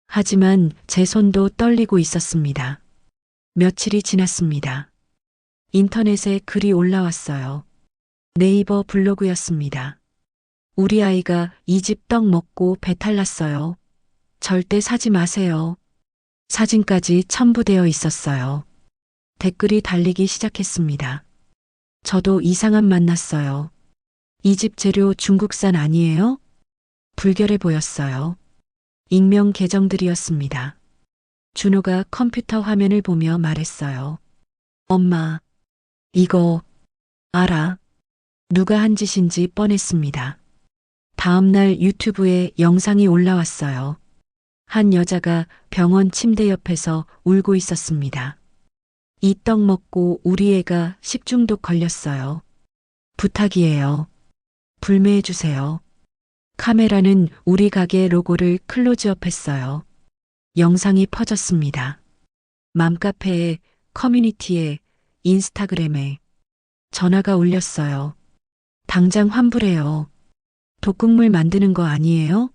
하지만 제 손도 떨리고 있었습니다. 며칠이 지났습니다. 인터넷에 글이 올라왔어요. 네이버 블로그였습니다. 우리 아이가 이 집 떡 먹고 배탈 났어요. 절대 사지 마세요. 사진까지 첨부되어 있었어요. 댓글이 달리기 시작했습니다. 저도 이상한 만났어요. 이 집 재료 중국산 아니에요? 불결해 보였어요. 익명 계정들이었습니다. 준호가 컴퓨터 화면을 보며 말했어요. 엄마, 이거 알아? 누가 한 짓인지 뻔했습니다. 다음 날 유튜브에 영상이 올라왔어요. 한 여자가 병원 침대 옆에서 울고 있었습니다. 이 떡 먹고 우리 애가 식중독 걸렸어요. 부탁이에요. 불매해 주세요. 카메라는 우리 가게 로고를 클로즈업 했어요. 영상이 퍼졌습니다. 맘카페에, 커뮤니티에, 인스타그램에 전화가 울렸어요. 당장 환불해요. 독극물 만드는 거 아니에요?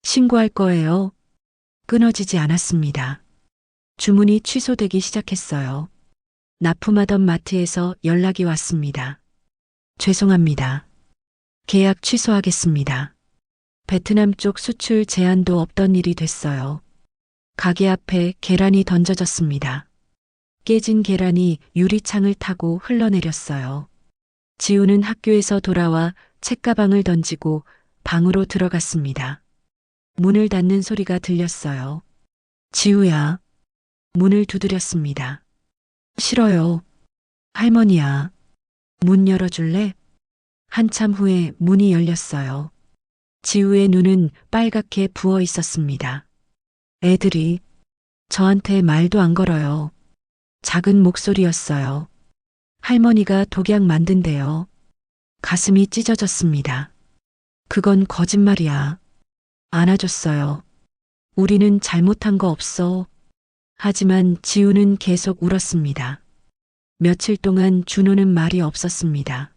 신고할 거예요. 끊어지지 않았습니다. 주문이 취소되기 시작했어요. 납품하던 마트에서 연락이 왔습니다. 죄송합니다. 계약 취소하겠습니다. 베트남 쪽 수출 제한도 없던 일이 됐어요. 가게 앞에 계란이 던져졌습니다. 깨진 계란이 유리창을 타고 흘러내렸어요. 지우는 학교에서 돌아와 책가방을 던지고 방으로 들어갔습니다. 문을 닫는 소리가 들렸어요. 지우야. 문을 두드렸습니다. 싫어요. 할머니야. 문 열어줄래? 한참 후에 문이 열렸어요. 지우의 눈은 빨갛게 부어 있었습니다. 애들이 저한테 말도 안 걸어요. 작은 목소리였어요. 할머니가 독약 만든대요. 가슴이 찢어졌습니다. 그건 거짓말이야. 안아줬어요. 우리는 잘못한 거 없어. 하지만 지우는 계속 울었습니다. 며칠 동안 준호는 말이 없었습니다.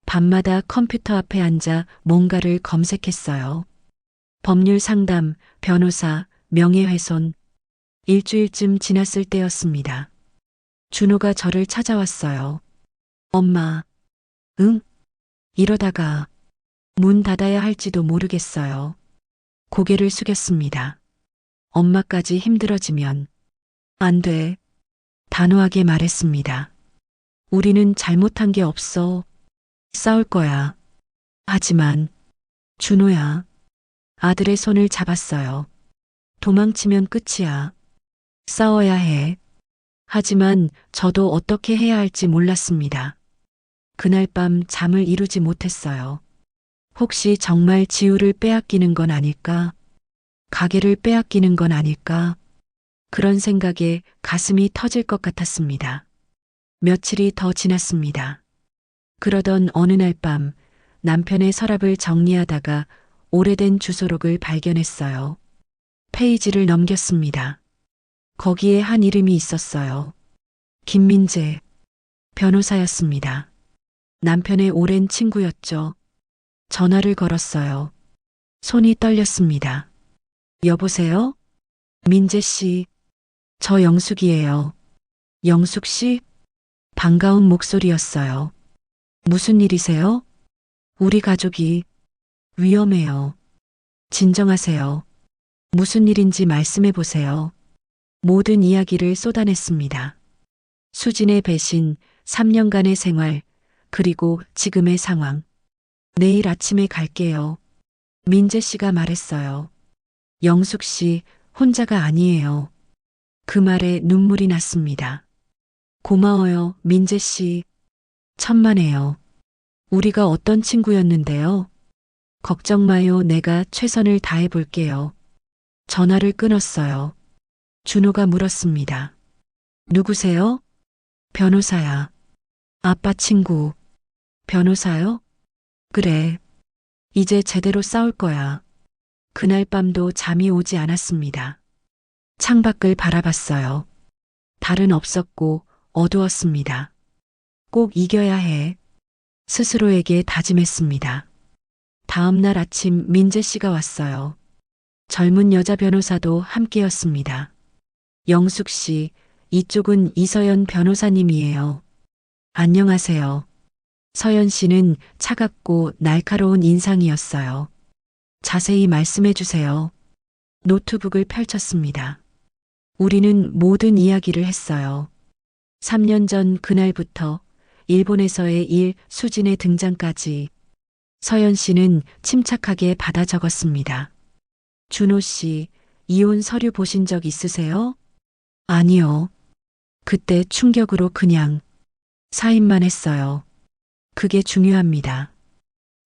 밤마다 컴퓨터 앞에 앉아 뭔가를 검색했어요. 법률 상담, 변호사, 명예훼손. 일주일쯤 지났을 때였습니다. 준호가 저를 찾아왔어요. 엄마. 응? 이러다가 문 닫아야 할지도 모르겠어요. 고개를 숙였습니다. 엄마까지 힘들어지면 안 돼. 단호하게 말했습니다. 우리는 잘못한 게 없어. 싸울 거야. 하지만 준호야. 아들의 손을 잡았어요. 도망치면 끝이야. 싸워야 해. 하지만 저도 어떻게 해야 할지 몰랐습니다. 그날 밤 잠을 이루지 못했어요. 혹시 정말 지우를 빼앗기는 건 아닐까? 가게를 빼앗기는 건 아닐까? 그런 생각에 가슴이 터질 것 같았습니다. 며칠이 더 지났습니다. 그러던 어느 날 밤 남편의 서랍을 정리하다가 오래된 주소록을 발견했어요. 페이지를 넘겼습니다. 거기에 한 이름이 있었어요. 김민재 변호사였습니다. 남편의 오랜 친구였죠. 전화를 걸었어요. 손이 떨렸습니다. 여보세요? 민재 씨, 저 영숙이에요. 영숙 씨? 반가운 목소리였어요. 무슨 일이세요? 우리 가족이 위험해요. 진정하세요. 무슨 일인지 말씀해 보세요. 모든 이야기를 쏟아냈습니다. 수진의 배신, 3년간의 생활, 그리고 지금의 상황. 내일 아침에 갈게요. 민재 씨가 말했어요. 영숙 씨, 혼자가 아니에요. 그 말에 눈물이 났습니다. 고마워요, 민재 씨. 천만에요. 우리가 어떤 친구였는데요. 걱정 마요, 내가 최선을 다해 볼게요. 전화를 끊었어요. 준호가 물었습니다. 누구세요? 변호사야. 아빠 친구. 변호사요? 그래. 이제 제대로 싸울 거야. 그날 밤도 잠이 오지 않았습니다. 창밖을 바라봤어요. 달은 없었고 어두웠습니다. 꼭 이겨야 해. 스스로에게 다짐했습니다. 다음 날 아침 민재 씨가 왔어요. 젊은 여자 변호사도 함께였습니다. 영숙 씨, 이쪽은 이서연 변호사님이에요. 안녕하세요. 서연 씨는 차갑고 날카로운 인상이었어요. 자세히 말씀해 주세요. 노트북을 펼쳤습니다. 우리는 모든 이야기를 했어요. 3년 전 그날부터 일본에서의 일, 수진의 등장까지 서연 씨는 침착하게 받아 적었습니다. 준호 씨, 이혼 서류 보신 적 있으세요? 아니요. 그때 충격으로 그냥 사인만 했어요. 그게 중요합니다.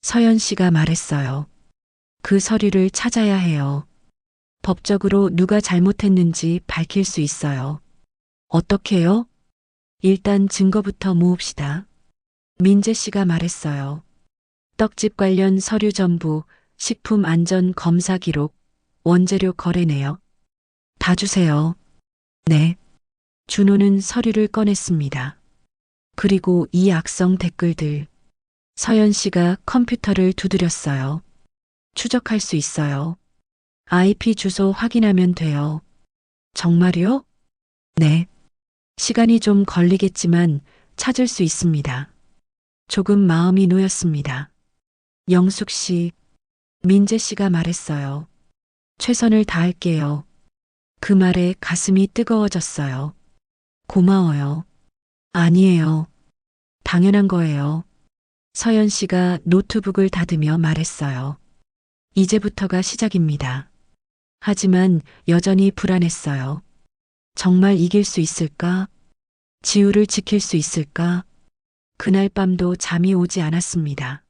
서연 씨가 말했어요. 그 서류를 찾아야 해요. 법적으로 누가 잘못했는지 밝힐 수 있어요. 어떻게요? 일단 증거부터 모읍시다. 민재 씨가 말했어요. 떡집 관련 서류 전부, 식품 안전 검사 기록, 원재료 거래 내역. 다 주세요. 네. 준호는 서류를 꺼냈습니다. 그리고 이 악성 댓글들. 서연 씨가 컴퓨터를 두드렸어요. 추적할 수 있어요. IP 주소 확인하면 돼요. 정말요? 네. 시간이 좀 걸리겠지만 찾을 수 있습니다. 조금 마음이 놓였습니다. 영숙 씨, 민재 씨가 말했어요. 최선을 다할게요. 그 말에 가슴이 뜨거워졌어요. 고마워요. 아니에요. 당연한 거예요. 서연 씨가 노트북을 닫으며 말했어요. 이제부터가 시작입니다. 하지만 여전히 불안했어요. 정말 이길 수 있을까? 지우를 지킬 수 있을까? 그날 밤도 잠이 오지 않았습니다.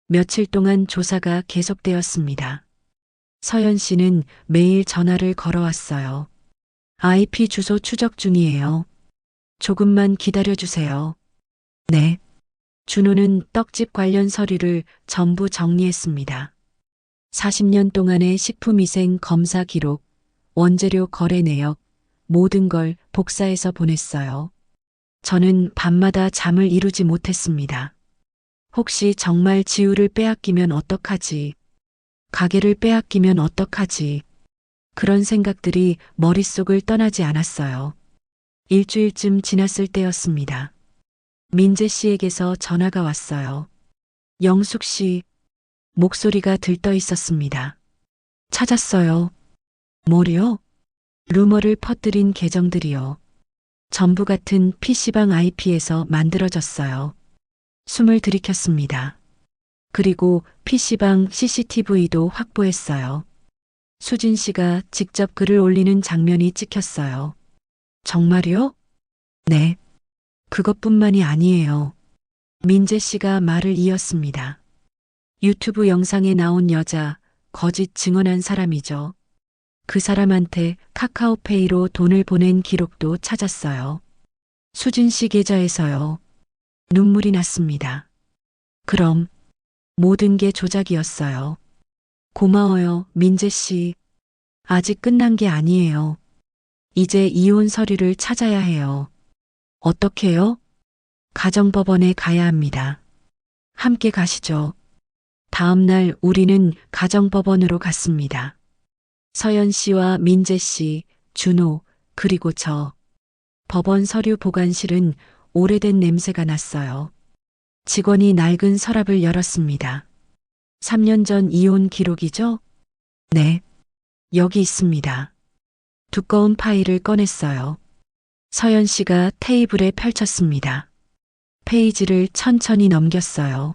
며칠 동안 조사가 계속되었습니다. 서연 씨는 매일 전화를 걸어왔어요. IP 주소 추적 중이에요. 조금만 기다려주세요. 네. 준호는 떡집 관련 서류를 전부 정리했습니다. 40년 동안의 식품위생 검사 기록, 원재료 거래 내역, 모든 걸 복사해서 보냈어요. 저는 밤마다 잠을 이루지 못했습니다. 혹시 정말 지우를 빼앗기면 어떡하지? 가게를 빼앗기면 어떡하지? 그런 생각들이 머릿속을 떠나지 않았어요. 일주일쯤 지났을 때였습니다. 민재 씨에게서 전화가 왔어요. 영숙 씨, 목소리가 들떠 있었습니다. 찾았어요. 뭐요? 루머를 퍼뜨린 계정들이요. 전부 같은 PC방 IP에서 만들어졌어요. 숨을 들이켰습니다. 그리고 PC방 CCTV도 확보했어요. 수진 씨가 직접 글을 올리는 장면이 찍혔어요. 정말요? 네. 그것뿐만이 아니에요. 민재 씨가 말을 이었습니다. 유튜브 영상에 나온 여자, 거짓 증언한 사람이죠. 그 사람한테 카카오페이로 돈을 보낸 기록도 찾았어요. 수진 씨 계좌에서요. 눈물이 났습니다. 그럼 모든 게 조작이었어요. 고마워요, 민재 씨. 아직 끝난 게 아니에요. 이제 이혼 서류를 찾아야 해요. 어떻게요? 가정법원에 가야 합니다. 함께 가시죠. 다음 날 우리는 가정법원으로 갔습니다. 서연 씨와 민재 씨, 준호, 그리고 저. 법원 서류 보관실은 오래된 냄새가 났어요. 직원이 낡은 서랍을 열었습니다. 3년 전 이혼 기록이죠? 네. 여기 있습니다. 두꺼운 파일을 꺼냈어요. 서연 씨가 테이블에 펼쳤습니다. 페이지를 천천히 넘겼어요.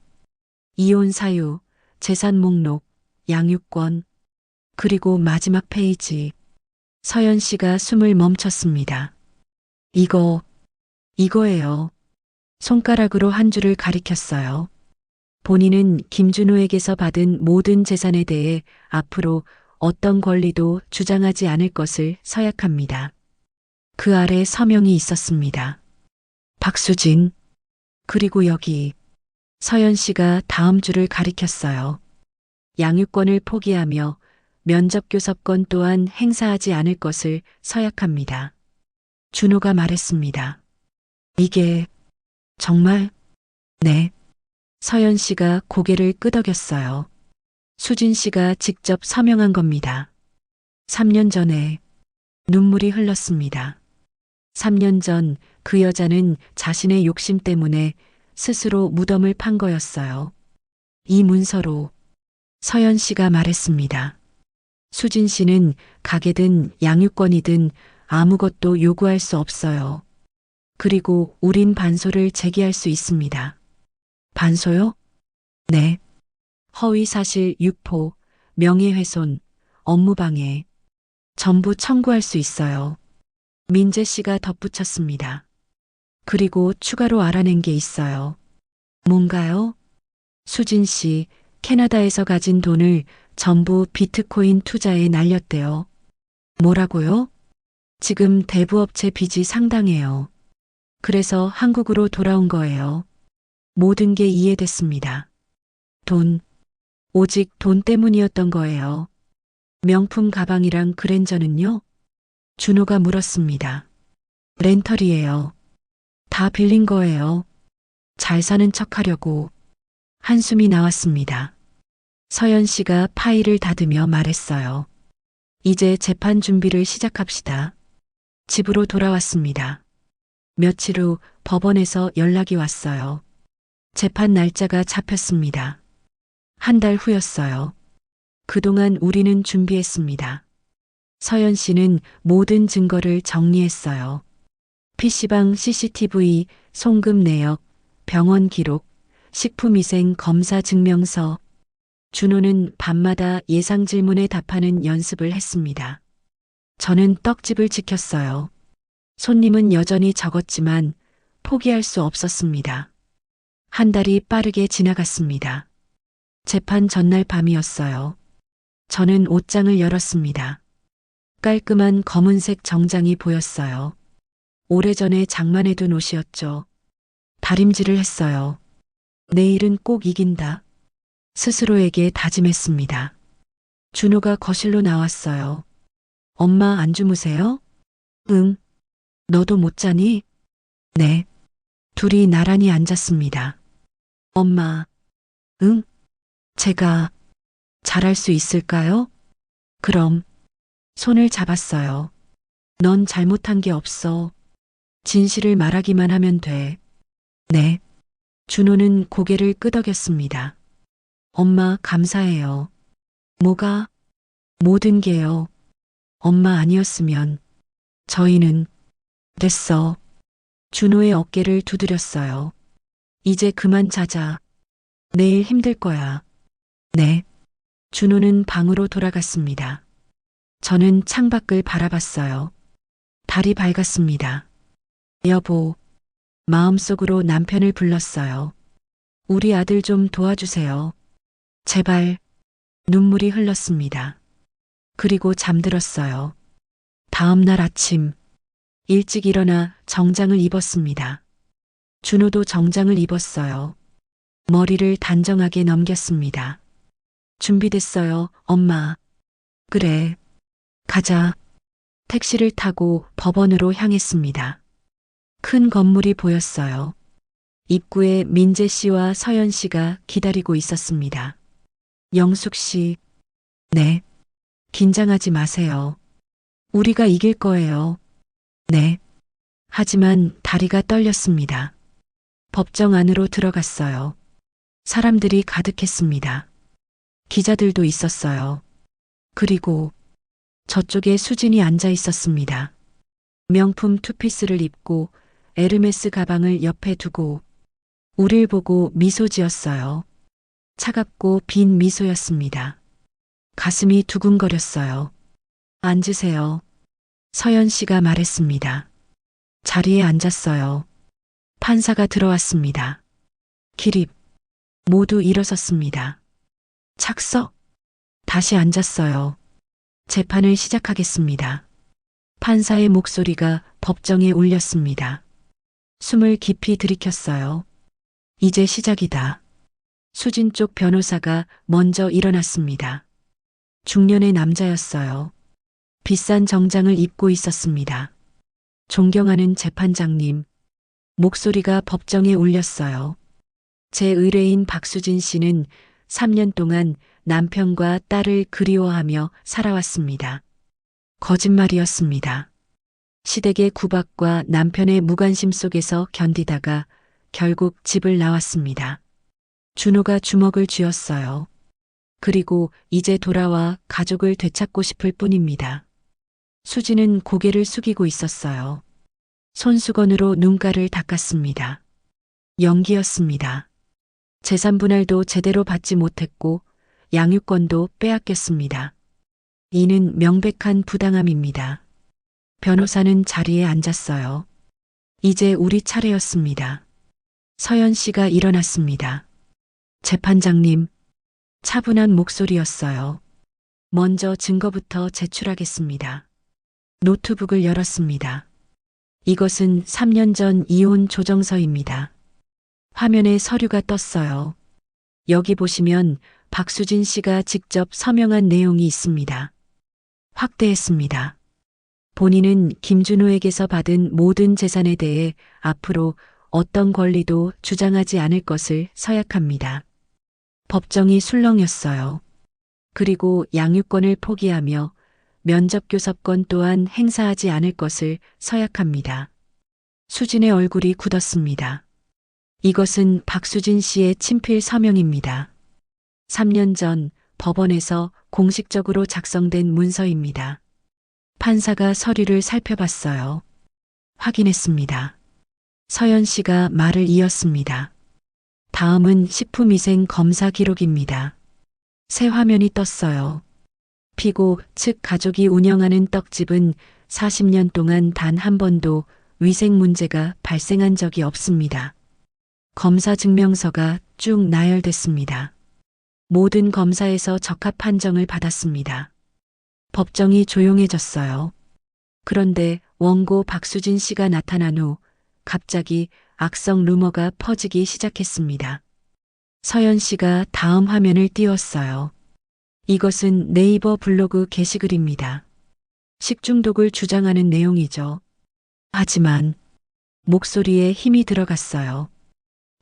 이혼 사유, 재산 목록, 양육권, 그리고 마지막 페이지. 서연 씨가 숨을 멈췄습니다. 이거예요. 손가락으로 한 줄을 가리켰어요. 본인은 김준호에게서 받은 모든 재산에 대해 앞으로 어떤 권리도 주장하지 않을 것을 서약합니다. 그 아래 서명이 있었습니다. 박수진. 그리고 여기. 서연 씨가 다음 줄을 가리켰어요. 양육권을 포기하며 면접교섭권 또한 행사하지 않을 것을 서약합니다. 준호가 말했습니다. 이게 정말? 네. 서연 씨가 고개를 끄덕였어요. 수진 씨가 직접 서명한 겁니다. 3년 전에 눈물이 흘렀습니다. 3년 전 그 여자는 자신의 욕심 때문에 스스로 무덤을 판 거였어요. 이 문서로 서연 씨가 말했습니다. 수진 씨는 가게든 양육권이든 아무것도 요구할 수 없어요. 그리고 우린 반소를 제기할 수 있습니다. 반소요? 네. 허위사실 유포, 명예훼손, 업무방해. 전부 청구할 수 있어요. 민재 씨가 덧붙였습니다. 그리고 추가로 알아낸 게 있어요. 뭔가요? 수진 씨, 캐나다에서 가진 돈을 전부 비트코인 투자에 날렸대요. 뭐라고요? 지금 대부업체 빚이 상당해요. 그래서 한국으로 돌아온 거예요. 모든 게 이해됐습니다. 돈. 오직 돈 때문이었던 거예요. 명품 가방이랑 그랜저는요? 준호가 물었습니다. 렌털이에요. 다 빌린 거예요. 잘 사는 척 하려고. 한숨이 나왔습니다. 서연 씨가 파일을 닫으며 말했어요. 이제 재판 준비를 시작합시다. 집으로 돌아왔습니다. 며칠 후 법원에서 연락이 왔어요. 재판 날짜가 잡혔습니다. 한 달 후였어요. 그동안 우리는 준비했습니다. 서연 씨는 모든 증거를 정리했어요. PC방 CCTV, 송금 내역, 병원 기록, 식품위생 검사 증명서. 준호는 밤마다 예상 질문에 답하는 연습을 했습니다. 저는 떡집을 지켰어요. 손님은 여전히 적었지만 포기할 수 없었습니다. 한 달이 빠르게 지나갔습니다. 재판 전날 밤이었어요. 저는 옷장을 열었습니다. 깔끔한 검은색 정장이 보였어요. 오래전에 장만해둔 옷이었죠. 다림질을 했어요. 내일은 꼭 이긴다. 스스로에게 다짐했습니다. 준호가 거실로 나왔어요. 엄마 안 주무세요? 응. 너도 못 자니? 네. 둘이 나란히 앉았습니다. 엄마. 응? 제가 잘할 수 있을까요? 그럼. 손을 잡았어요. 넌 잘못한 게 없어. 진실을 말하기만 하면 돼. 네. 준호는 고개를 끄덕였습니다. 엄마 감사해요. 뭐가? 모든 게요. 엄마 아니었으면 저희는 됐어. 준호의 어깨를 두드렸어요. 이제 그만 자자. 내일 힘들 거야. 네. 준호는 방으로 돌아갔습니다. 저는 창밖을 바라봤어요. 달이 밝았습니다. 여보. 마음속으로 남편을 불렀어요. 우리 아들 좀 도와주세요. 제발. 눈물이 흘렀습니다. 그리고 잠들었어요. 다음 날 아침 일찍 일어나 정장을 입었습니다. 준호도 정장을 입었어요. 머리를 단정하게 넘겼습니다. 준비됐어요, 엄마. 그래. 가자. 택시를 타고 법원으로 향했습니다. 큰 건물이 보였어요. 입구에 민재 씨와 서연 씨가 기다리고 있었습니다. 영숙 씨, 네. 긴장하지 마세요. 우리가 이길 거예요. 네. 하지만 다리가 떨렸습니다. 법정 안으로 들어갔어요. 사람들이 가득했습니다. 기자들도 있었어요. 그리고 저쪽에 수진이 앉아 있었습니다. 명품 투피스를 입고 에르메스 가방을 옆에 두고 우릴 보고 미소 지었어요. 차갑고 빈 미소였습니다. 가슴이 두근거렸어요. 앉으세요. 서연 씨가 말했습니다. 자리에 앉았어요. 판사가 들어왔습니다. 기립. 모두 일어섰습니다. 착석. 다시 앉았어요. 재판을 시작하겠습니다. 판사의 목소리가 법정에 울렸습니다. 숨을 깊이 들이켰어요. 이제 시작이다. 수진 쪽 변호사가 먼저 일어났습니다. 중년의 남자였어요. 비싼 정장을 입고 있었습니다. 존경하는 재판장님. 목소리가 법정에 울렸어요. 제 의뢰인 박수진 씨는 3년 동안 남편과 딸을 그리워하며 살아왔습니다. 거짓말이었습니다. 시댁의 구박과 남편의 무관심 속에서 견디다가 결국 집을 나왔습니다. 준호가 주먹을 쥐었어요. 그리고 이제 돌아와 가족을 되찾고 싶을 뿐입니다. 수지는 고개를 숙이고 있었어요. 손수건으로 눈가를 닦았습니다. 연기였습니다. 재산 분할도 제대로 받지 못했고 양육권도 빼앗겼습니다. 이는 명백한 부당함입니다. 변호사는 자리에 앉았어요. 이제 우리 차례였습니다. 서연 씨가 일어났습니다. 재판장님, 차분한 목소리였어요. 먼저 증거부터 제출하겠습니다. 노트북을 열었습니다. 이것은 3년 전 이혼 조정서입니다. 화면에 서류가 떴어요. 여기 보시면 박수진 씨가 직접 서명한 내용이 있습니다. 확대했습니다. 본인은 김준호에게서 받은 모든 재산에 대해 앞으로 어떤 권리도 주장하지 않을 것을 서약합니다. 법정이 술렁였어요. 그리고 양육권을 포기하며 면접교섭권 또한 행사하지 않을 것을 서약합니다. 수진의 얼굴이 굳었습니다. 이것은 박수진 씨의 친필 서명입니다. 3년 전 법원에서 공식적으로 작성된 문서입니다. 판사가 서류를 살펴봤어요. 확인했습니다. 서연 씨가 말을 이었습니다. 다음은 식품위생 검사 기록입니다. 새 화면이 떴어요. 피고 측 가족이 운영하는 떡집은 40년 동안 단 한 번도 위생 문제가 발생한 적이 없습니다. 검사 증명서가 쭉 나열됐습니다. 모든 검사에서 적합 판정을 받았습니다. 법정이 조용해졌어요. 그런데 원고 박수진 씨가 나타난 후 갑자기 악성 루머가 퍼지기 시작했습니다. 서연 씨가 다음 화면을 띄웠어요. 이것은 네이버 블로그 게시글입니다. 식중독을 주장하는 내용이죠. 하지만 목소리에 힘이 들어갔어요.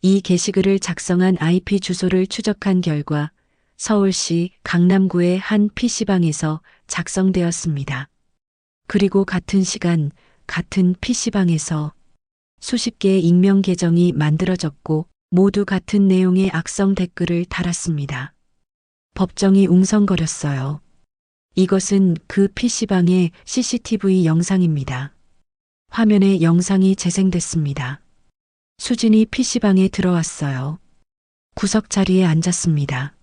이 게시글을 작성한 IP 주소를 추적한 결과 서울시 강남구의 한 PC방에서 작성되었습니다. 그리고 같은 시간 같은 PC방에서 수십 개의 익명 계정이 만들어졌고 모두 같은 내용의 악성 댓글을 달았습니다. 법정이 웅성거렸어요. 이것은 그 PC방의 CCTV 영상입니다. 화면에 영상이 재생됐습니다. 수진이 PC방에 들어왔어요. 구석 자리에 앉았습니다.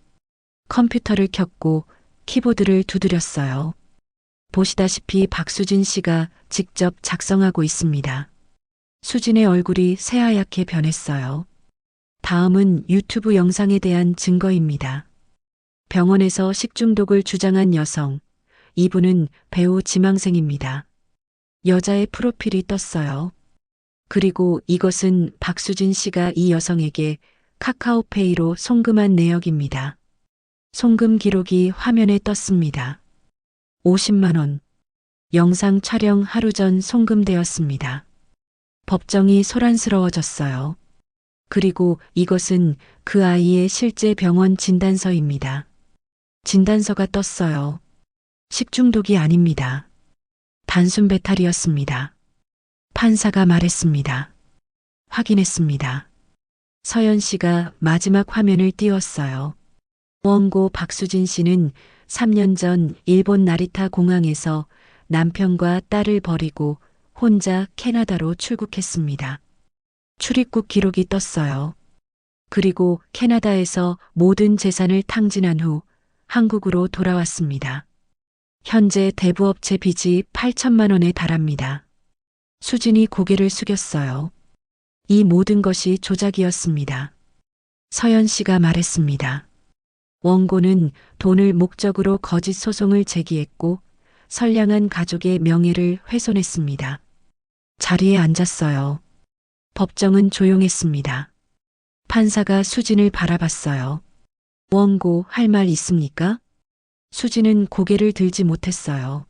컴퓨터를 켰고 키보드를 두드렸어요. 보시다시피 박수진 씨가 직접 작성하고 있습니다. 수진의 얼굴이 새하얗게 변했어요. 다음은 유튜브 영상에 대한 증거입니다. 병원에서 식중독을 주장한 여성. 이분은 배우 지망생입니다. 여자의 프로필이 떴어요. 그리고 이것은 박수진 씨가 이 여성에게 카카오페이로 송금한 내역입니다. 송금 기록이 화면에 떴습니다. 50만 원. 영상 촬영 하루 전 송금되었습니다. 법정이 소란스러워졌어요. 그리고 이것은 그 아이의 실제 병원 진단서입니다. 진단서가 떴어요. 식중독이 아닙니다. 단순 배탈이었습니다. 판사가 말했습니다. 확인했습니다. 서연 씨가 마지막 화면을 띄웠어요. 원고 박수진 씨는 3년 전 일본 나리타 공항에서 남편과 딸을 버리고 혼자 캐나다로 출국했습니다. 출입국 기록이 떴어요. 그리고 캐나다에서 모든 재산을 탕진한 후 한국으로 돌아왔습니다. 현재 대부업체 빚이 8천만 원에 달합니다. 수진이 고개를 숙였어요. 이 모든 것이 조작이었습니다. 서연 씨가 말했습니다. 원고는 돈을 목적으로 거짓 소송을 제기했고 선량한 가족의 명예를 훼손했습니다. 자리에 앉았어요. 법정은 조용했습니다. 판사가 수진을 바라봤어요. 원고 할 말 있습니까? 수진은 고개를 들지 못했어요.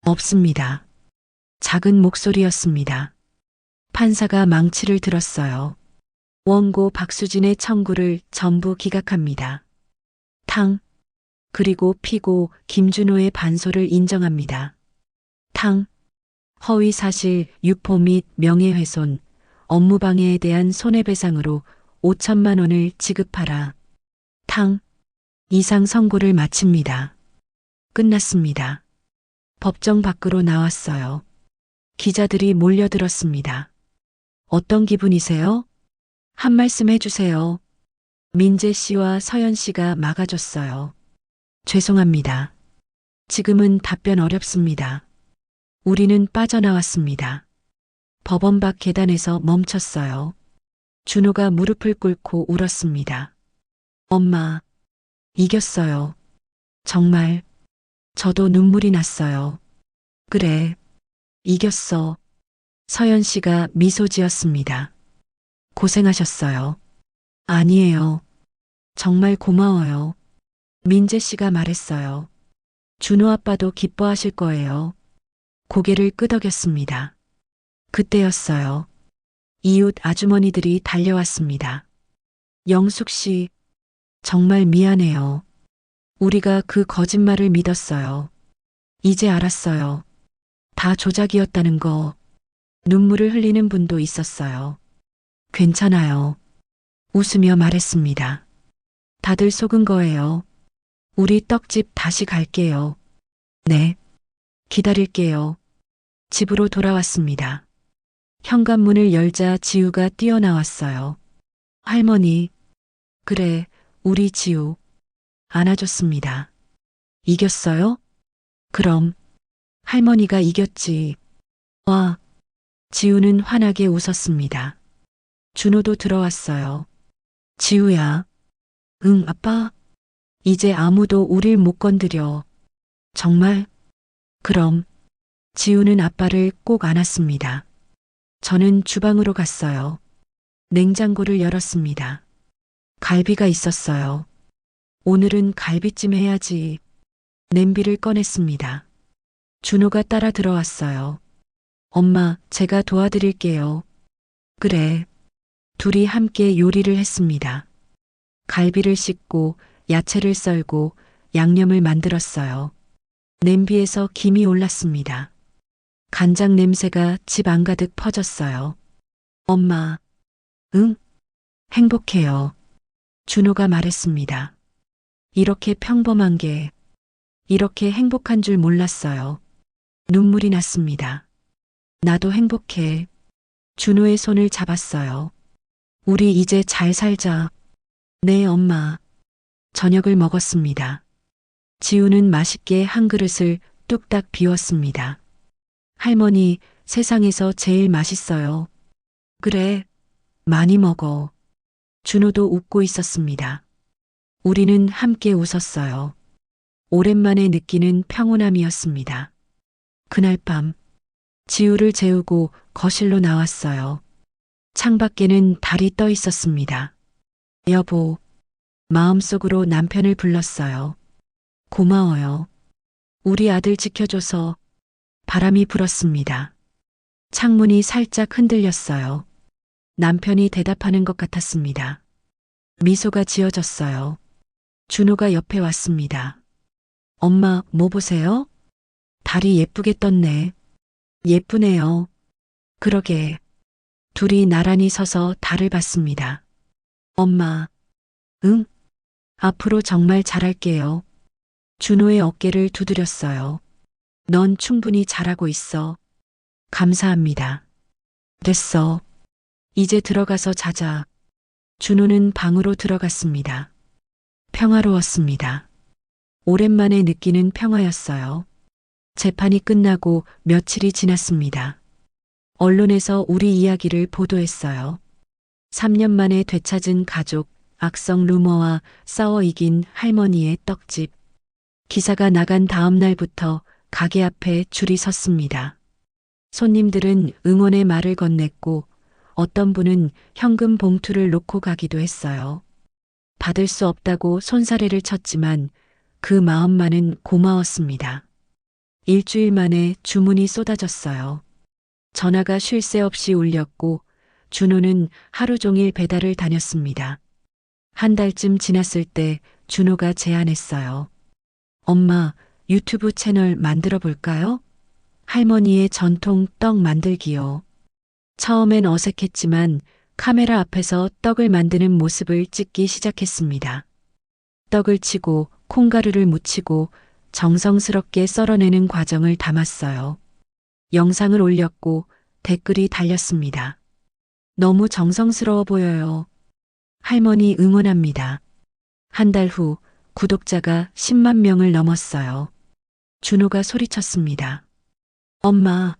없습니다. 작은 목소리였습니다. 판사가 망치를 들었어요. 원고 박수진의 청구를 전부 기각합니다. 탕. 그리고 피고 김준호의 반소를 인정합니다. 탕. 허위 사실, 유포 및 명예훼손, 업무방해에 대한 손해배상으로 5천만 원을 지급하라. 탕. 이상 선고를 마칩니다. 끝났습니다. 법정 밖으로 나왔어요. 기자들이 몰려들었습니다. 어떤 기분이세요? 한 말씀 해주세요. 민재 씨와 서연 씨가 막아줬어요. 죄송합니다. 지금은 답변 어렵습니다. 우리는 빠져나왔습니다. 법원 밖 계단에서 멈췄어요. 준호가 무릎을 꿇고 울었습니다. 엄마, 이겼어요. 정말, 저도 눈물이 났어요. 그래, 이겼어. 서연 씨가 미소 지었습니다. 고생하셨어요. 아니에요. 정말 고마워요. 민재 씨가 말했어요. 준호 아빠도 기뻐하실 거예요. 고개를 끄덕였습니다. 그때였어요. 이웃 아주머니들이 달려왔습니다. 영숙 씨, 정말 미안해요. 우리가 그 거짓말을 믿었어요. 이제 알았어요. 다 조작이었다는 거. 눈물을 흘리는 분도 있었어요. 괜찮아요. 웃으며 말했습니다. 다들 속은 거예요. 우리 떡집 다시 갈게요. 네. 기다릴게요. 집으로 돌아왔습니다. 현관문을 열자 지우가 뛰어나왔어요. 할머니. 그래, 우리 지우. 안아줬습니다. 이겼어요? 그럼. 할머니가 이겼지. 와. 지우는 환하게 웃었습니다. 준호도 들어왔어요. 지우야. 응, 아빠. 이제 아무도 우릴 못 건드려. 정말? 그럼. 지우는 아빠를 꼭 안았습니다. 저는 주방으로 갔어요. 냉장고를 열었습니다. 갈비가 있었어요. 오늘은 갈비찜 해야지. 냄비를 꺼냈습니다. 준호가 따라 들어왔어요. 엄마, 제가 도와드릴게요. 그래. 둘이 함께 요리를 했습니다. 갈비를 씻고 야채를 썰고 양념을 만들었어요. 냄비에서 김이 올랐습니다. 간장 냄새가 집 안가득 퍼졌어요. 엄마. 응? 행복해요. 준호가 말했습니다. 이렇게 평범한 게, 이렇게 행복한 줄 몰랐어요. 눈물이 났습니다. 나도 행복해. 준호의 손을 잡았어요. 우리 이제 잘 살자. 네, 엄마. 저녁을 먹었습니다. 지우는 맛있게 한 그릇을 뚝딱 비웠습니다. 할머니, 세상에서 제일 맛있어요. 그래, 많이 먹어. 준호도 웃고 있었습니다. 우리는 함께 웃었어요. 오랜만에 느끼는 평온함이었습니다. 그날 밤, 지우를 재우고 거실로 나왔어요. 창밖에는 달이 떠 있었습니다. 여보, 마음속으로 남편을 불렀어요. 고마워요. 우리 아들 지켜줘서. 바람이 불었습니다. 창문이 살짝 흔들렸어요. 남편이 대답하는 것 같았습니다. 미소가 지어졌어요. 준호가 옆에 왔습니다. 엄마, 뭐 보세요? 달이 예쁘게 떴네. 예쁘네요. 그러게. 둘이 나란히 서서 달을 봤습니다. 엄마, 응? 앞으로 정말 잘할게요. 준호의 어깨를 두드렸어요. 넌 충분히 잘하고 있어. 감사합니다. 됐어. 이제 들어가서 자자. 준호는 방으로 들어갔습니다. 평화로웠습니다. 오랜만에 느끼는 평화였어요. 재판이 끝나고 며칠이 지났습니다. 언론에서 우리 이야기를 보도했어요. 3년 만에 되찾은 가족, 악성 루머와 싸워 이긴 할머니의 떡집. 기사가 나간 다음 날부터 가게 앞에 줄이 섰습니다. 손님들은 응원의 말을 건넸고 어떤 분은 현금 봉투를 놓고 가기도 했어요. 받을 수 없다고 손사래를 쳤지만 그 마음만은 고마웠습니다. 일주일 만에 주문이 쏟아졌어요. 전화가 쉴 새 없이 울렸고 준호는 하루 종일 배달을 다녔습니다. 한 달쯤 지났을 때 준호가 제안했어요. 엄마, 유튜브 채널 만들어 볼까요? 할머니의 전통 떡 만들기요. 처음엔 어색했지만 카메라 앞에서 떡을 만드는 모습을 찍기 시작했습니다. 떡을 치고 콩가루를 묻히고 정성스럽게 썰어내는 과정을 담았어요. 영상을 올렸고 댓글이 달렸습니다. 너무 정성스러워 보여요. 할머니 응원합니다. 한 달 후 구독자가 10만 명을 넘었어요. 준호가 소리쳤습니다. 엄마,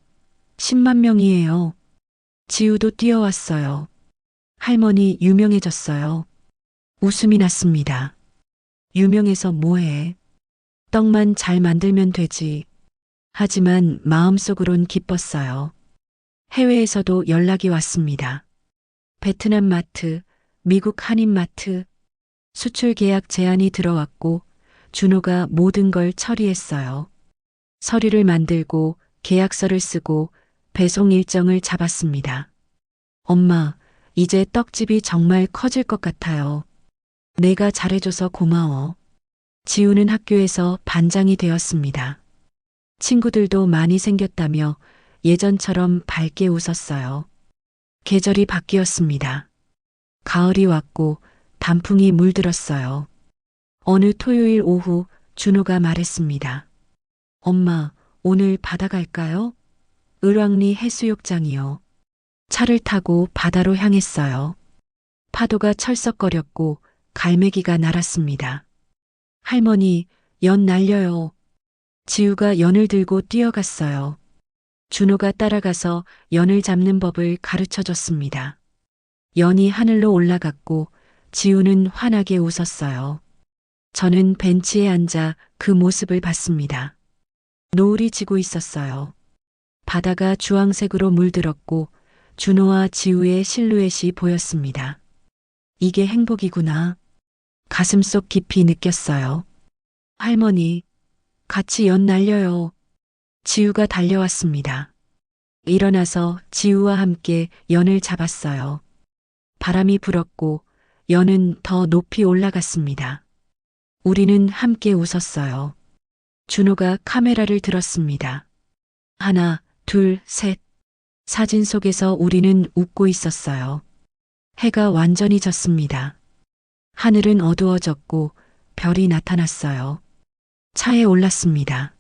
10만 명이에요. 지우도 뛰어왔어요. 할머니 유명해졌어요. 웃음이 났습니다. 유명해서 뭐해? 떡만 잘 만들면 되지. 하지만 마음속으론 기뻤어요. 해외에서도 연락이 왔습니다. 베트남 마트, 미국 한인 마트, 수출 계약 제안이 들어왔고 준호가 모든 걸 처리했어요. 서류를 만들고 계약서를 쓰고 배송 일정을 잡았습니다. 엄마, 이제 떡집이 정말 커질 것 같아요. 내가 잘해줘서 고마워. 지우는 학교에서 반장이 되었습니다. 친구들도 많이 생겼다며 예전처럼 밝게 웃었어요. 계절이 바뀌었습니다. 가을이 왔고 단풍이 물들었어요. 어느 토요일 오후 준호가 말했습니다. 엄마, 오늘 바다 갈까요? 을왕리 해수욕장이요. 차를 타고 바다로 향했어요. 파도가 철썩거렸고 갈매기가 날았습니다. 할머니, 연 날려요. 지우가 연을 들고 뛰어갔어요. 준호가 따라가서 연을 잡는 법을 가르쳐 줬습니다. 연이 하늘로 올라갔고 지우는 환하게 웃었어요. 저는 벤치에 앉아 그 모습을 봤습니다. 노을이 지고 있었어요. 바다가 주황색으로 물들었고 준호와 지우의 실루엣이 보였습니다. 이게 행복이구나. 가슴속 깊이 느꼈어요. 할머니, 같이 연 날려요. 지우가 달려왔습니다. 일어나서 지우와 함께 연을 잡았어요. 바람이 불었고 연은 더 높이 올라갔습니다. 우리는 함께 웃었어요. 준호가 카메라를 들었습니다. 하나, 둘, 셋. 사진 속에서 우리는 웃고 있었어요. 해가 완전히 졌습니다. 하늘은 어두워졌고 별이 나타났어요. 차에 올랐습니다.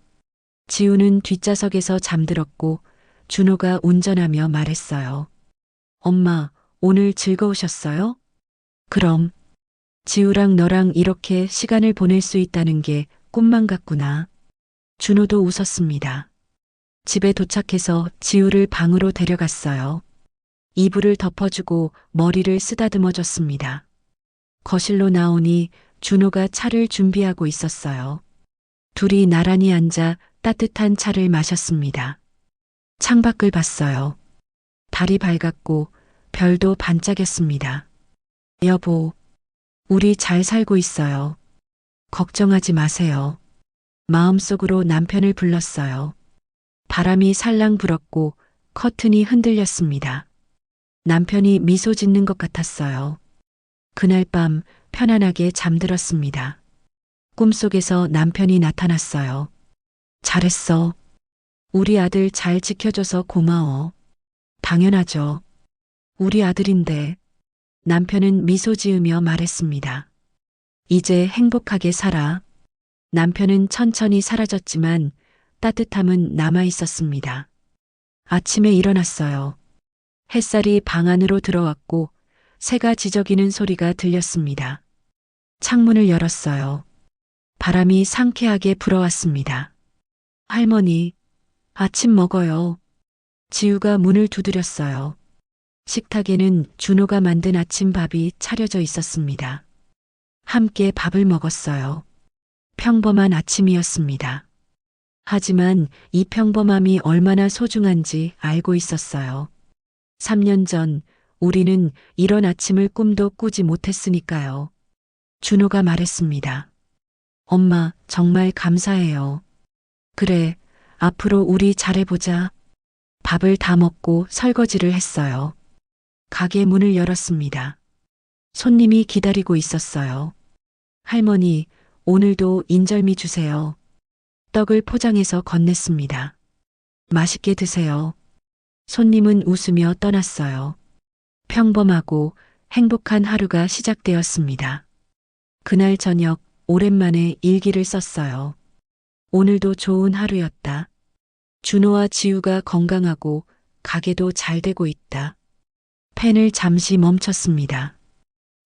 지우는 뒷좌석에서 잠들었고 준호가 운전하며 말했어요. 엄마, 오늘 즐거우셨어요? 그럼. 지우랑 너랑 이렇게 시간을 보낼 수 있다는 게 꿈만 같구나. 준호도 웃었습니다. 집에 도착해서 지우를 방으로 데려갔어요. 이불을 덮어주고 머리를 쓰다듬어 줬습니다. 거실로 나오니 준호가 차를 준비하고 있었어요. 둘이 나란히 앉아 따뜻한 차를 마셨습니다. 창밖을 봤어요. 달이 밝았고 별도 반짝였습니다. 여보, 우리 잘 살고 있어요. 걱정하지 마세요. 마음속으로 남편을 불렀어요. 바람이 살랑 불었고 커튼이 흔들렸습니다. 남편이 미소 짓는 것 같았어요. 그날 밤 편안하게 잠들었습니다. 꿈속에서 남편이 나타났어요. 잘했어. 우리 아들 잘 지켜줘서 고마워. 당연하죠. 우리 아들인데. 남편은 미소 지으며 말했습니다. 이제 행복하게 살아. 남편은 천천히 사라졌지만 따뜻함은 남아 있었습니다. 아침에 일어났어요. 햇살이 방 안으로 들어왔고 새가 지저귀는 소리가 들렸습니다. 창문을 열었어요. 바람이 상쾌하게 불어왔습니다. 할머니, 아침 먹어요. 지우가 문을 두드렸어요. 식탁에는 준호가 만든 아침밥이 차려져 있었습니다. 함께 밥을 먹었어요. 평범한 아침이었습니다. 하지만 이 평범함이 얼마나 소중한지 알고 있었어요. 3년 전 우리는 이런 아침을 꿈도 꾸지 못했으니까요. 준호가 말했습니다. 엄마, 정말 감사해요. 그래, 앞으로 우리 잘해보자. 밥을 다 먹고 설거지를 했어요. 가게 문을 열었습니다. 손님이 기다리고 있었어요. 할머니, 오늘도 인절미 주세요. 떡을 포장해서 건넸습니다. 맛있게 드세요. 손님은 웃으며 떠났어요. 평범하고 행복한 하루가 시작되었습니다. 그날 저녁 오랜만에 일기를 썼어요. 오늘도 좋은 하루였다. 준호와 지우가 건강하고 가게도 잘 되고 있다. 펜을 잠시 멈췄습니다.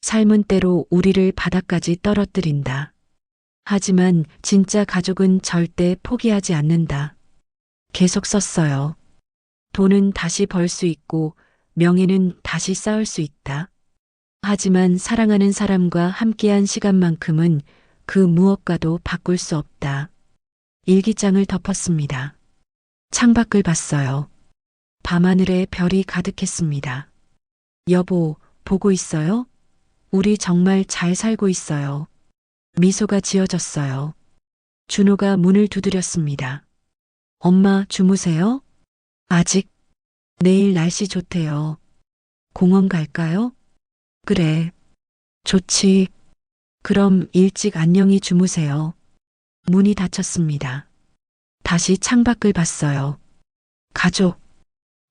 삶은 때로 우리를 바닥까지 떨어뜨린다. 하지만 진짜 가족은 절대 포기하지 않는다. 계속 썼어요. 돈은 다시 벌 수 있고 명예는 다시 쌓을 수 있다. 하지만 사랑하는 사람과 함께한 시간만큼은 그 무엇과도 바꿀 수 없다. 일기장을 덮었습니다. 창밖을 봤어요. 밤하늘에 별이 가득했습니다. 여보, 보고 있어요? 우리 정말 잘 살고 있어요. 미소가 지어졌어요. 준호가 문을 두드렸습니다. 엄마, 주무세요? 아직. 내일 날씨 좋대요. 공원 갈까요? 그래. 좋지. 그럼 일찍 안녕히 주무세요. 문이 닫혔습니다. 다시 창밖을 봤어요. 가족.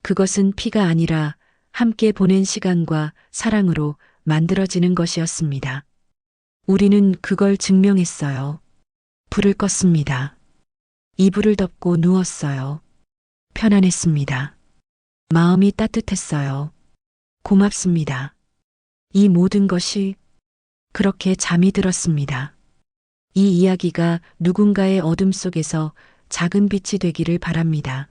그것은 피가 아니라 함께 보낸 시간과 사랑으로 만들어지는 것이었습니다. 우리는 그걸 증명했어요. 불을 껐습니다. 이불을 덮고 누웠어요. 편안했습니다. 마음이 따뜻했어요. 고맙습니다. 이 모든 것이 그렇게 잠이 들었습니다. 이 이야기가 누군가의 어둠 속에서 작은 빛이 되기를 바랍니다.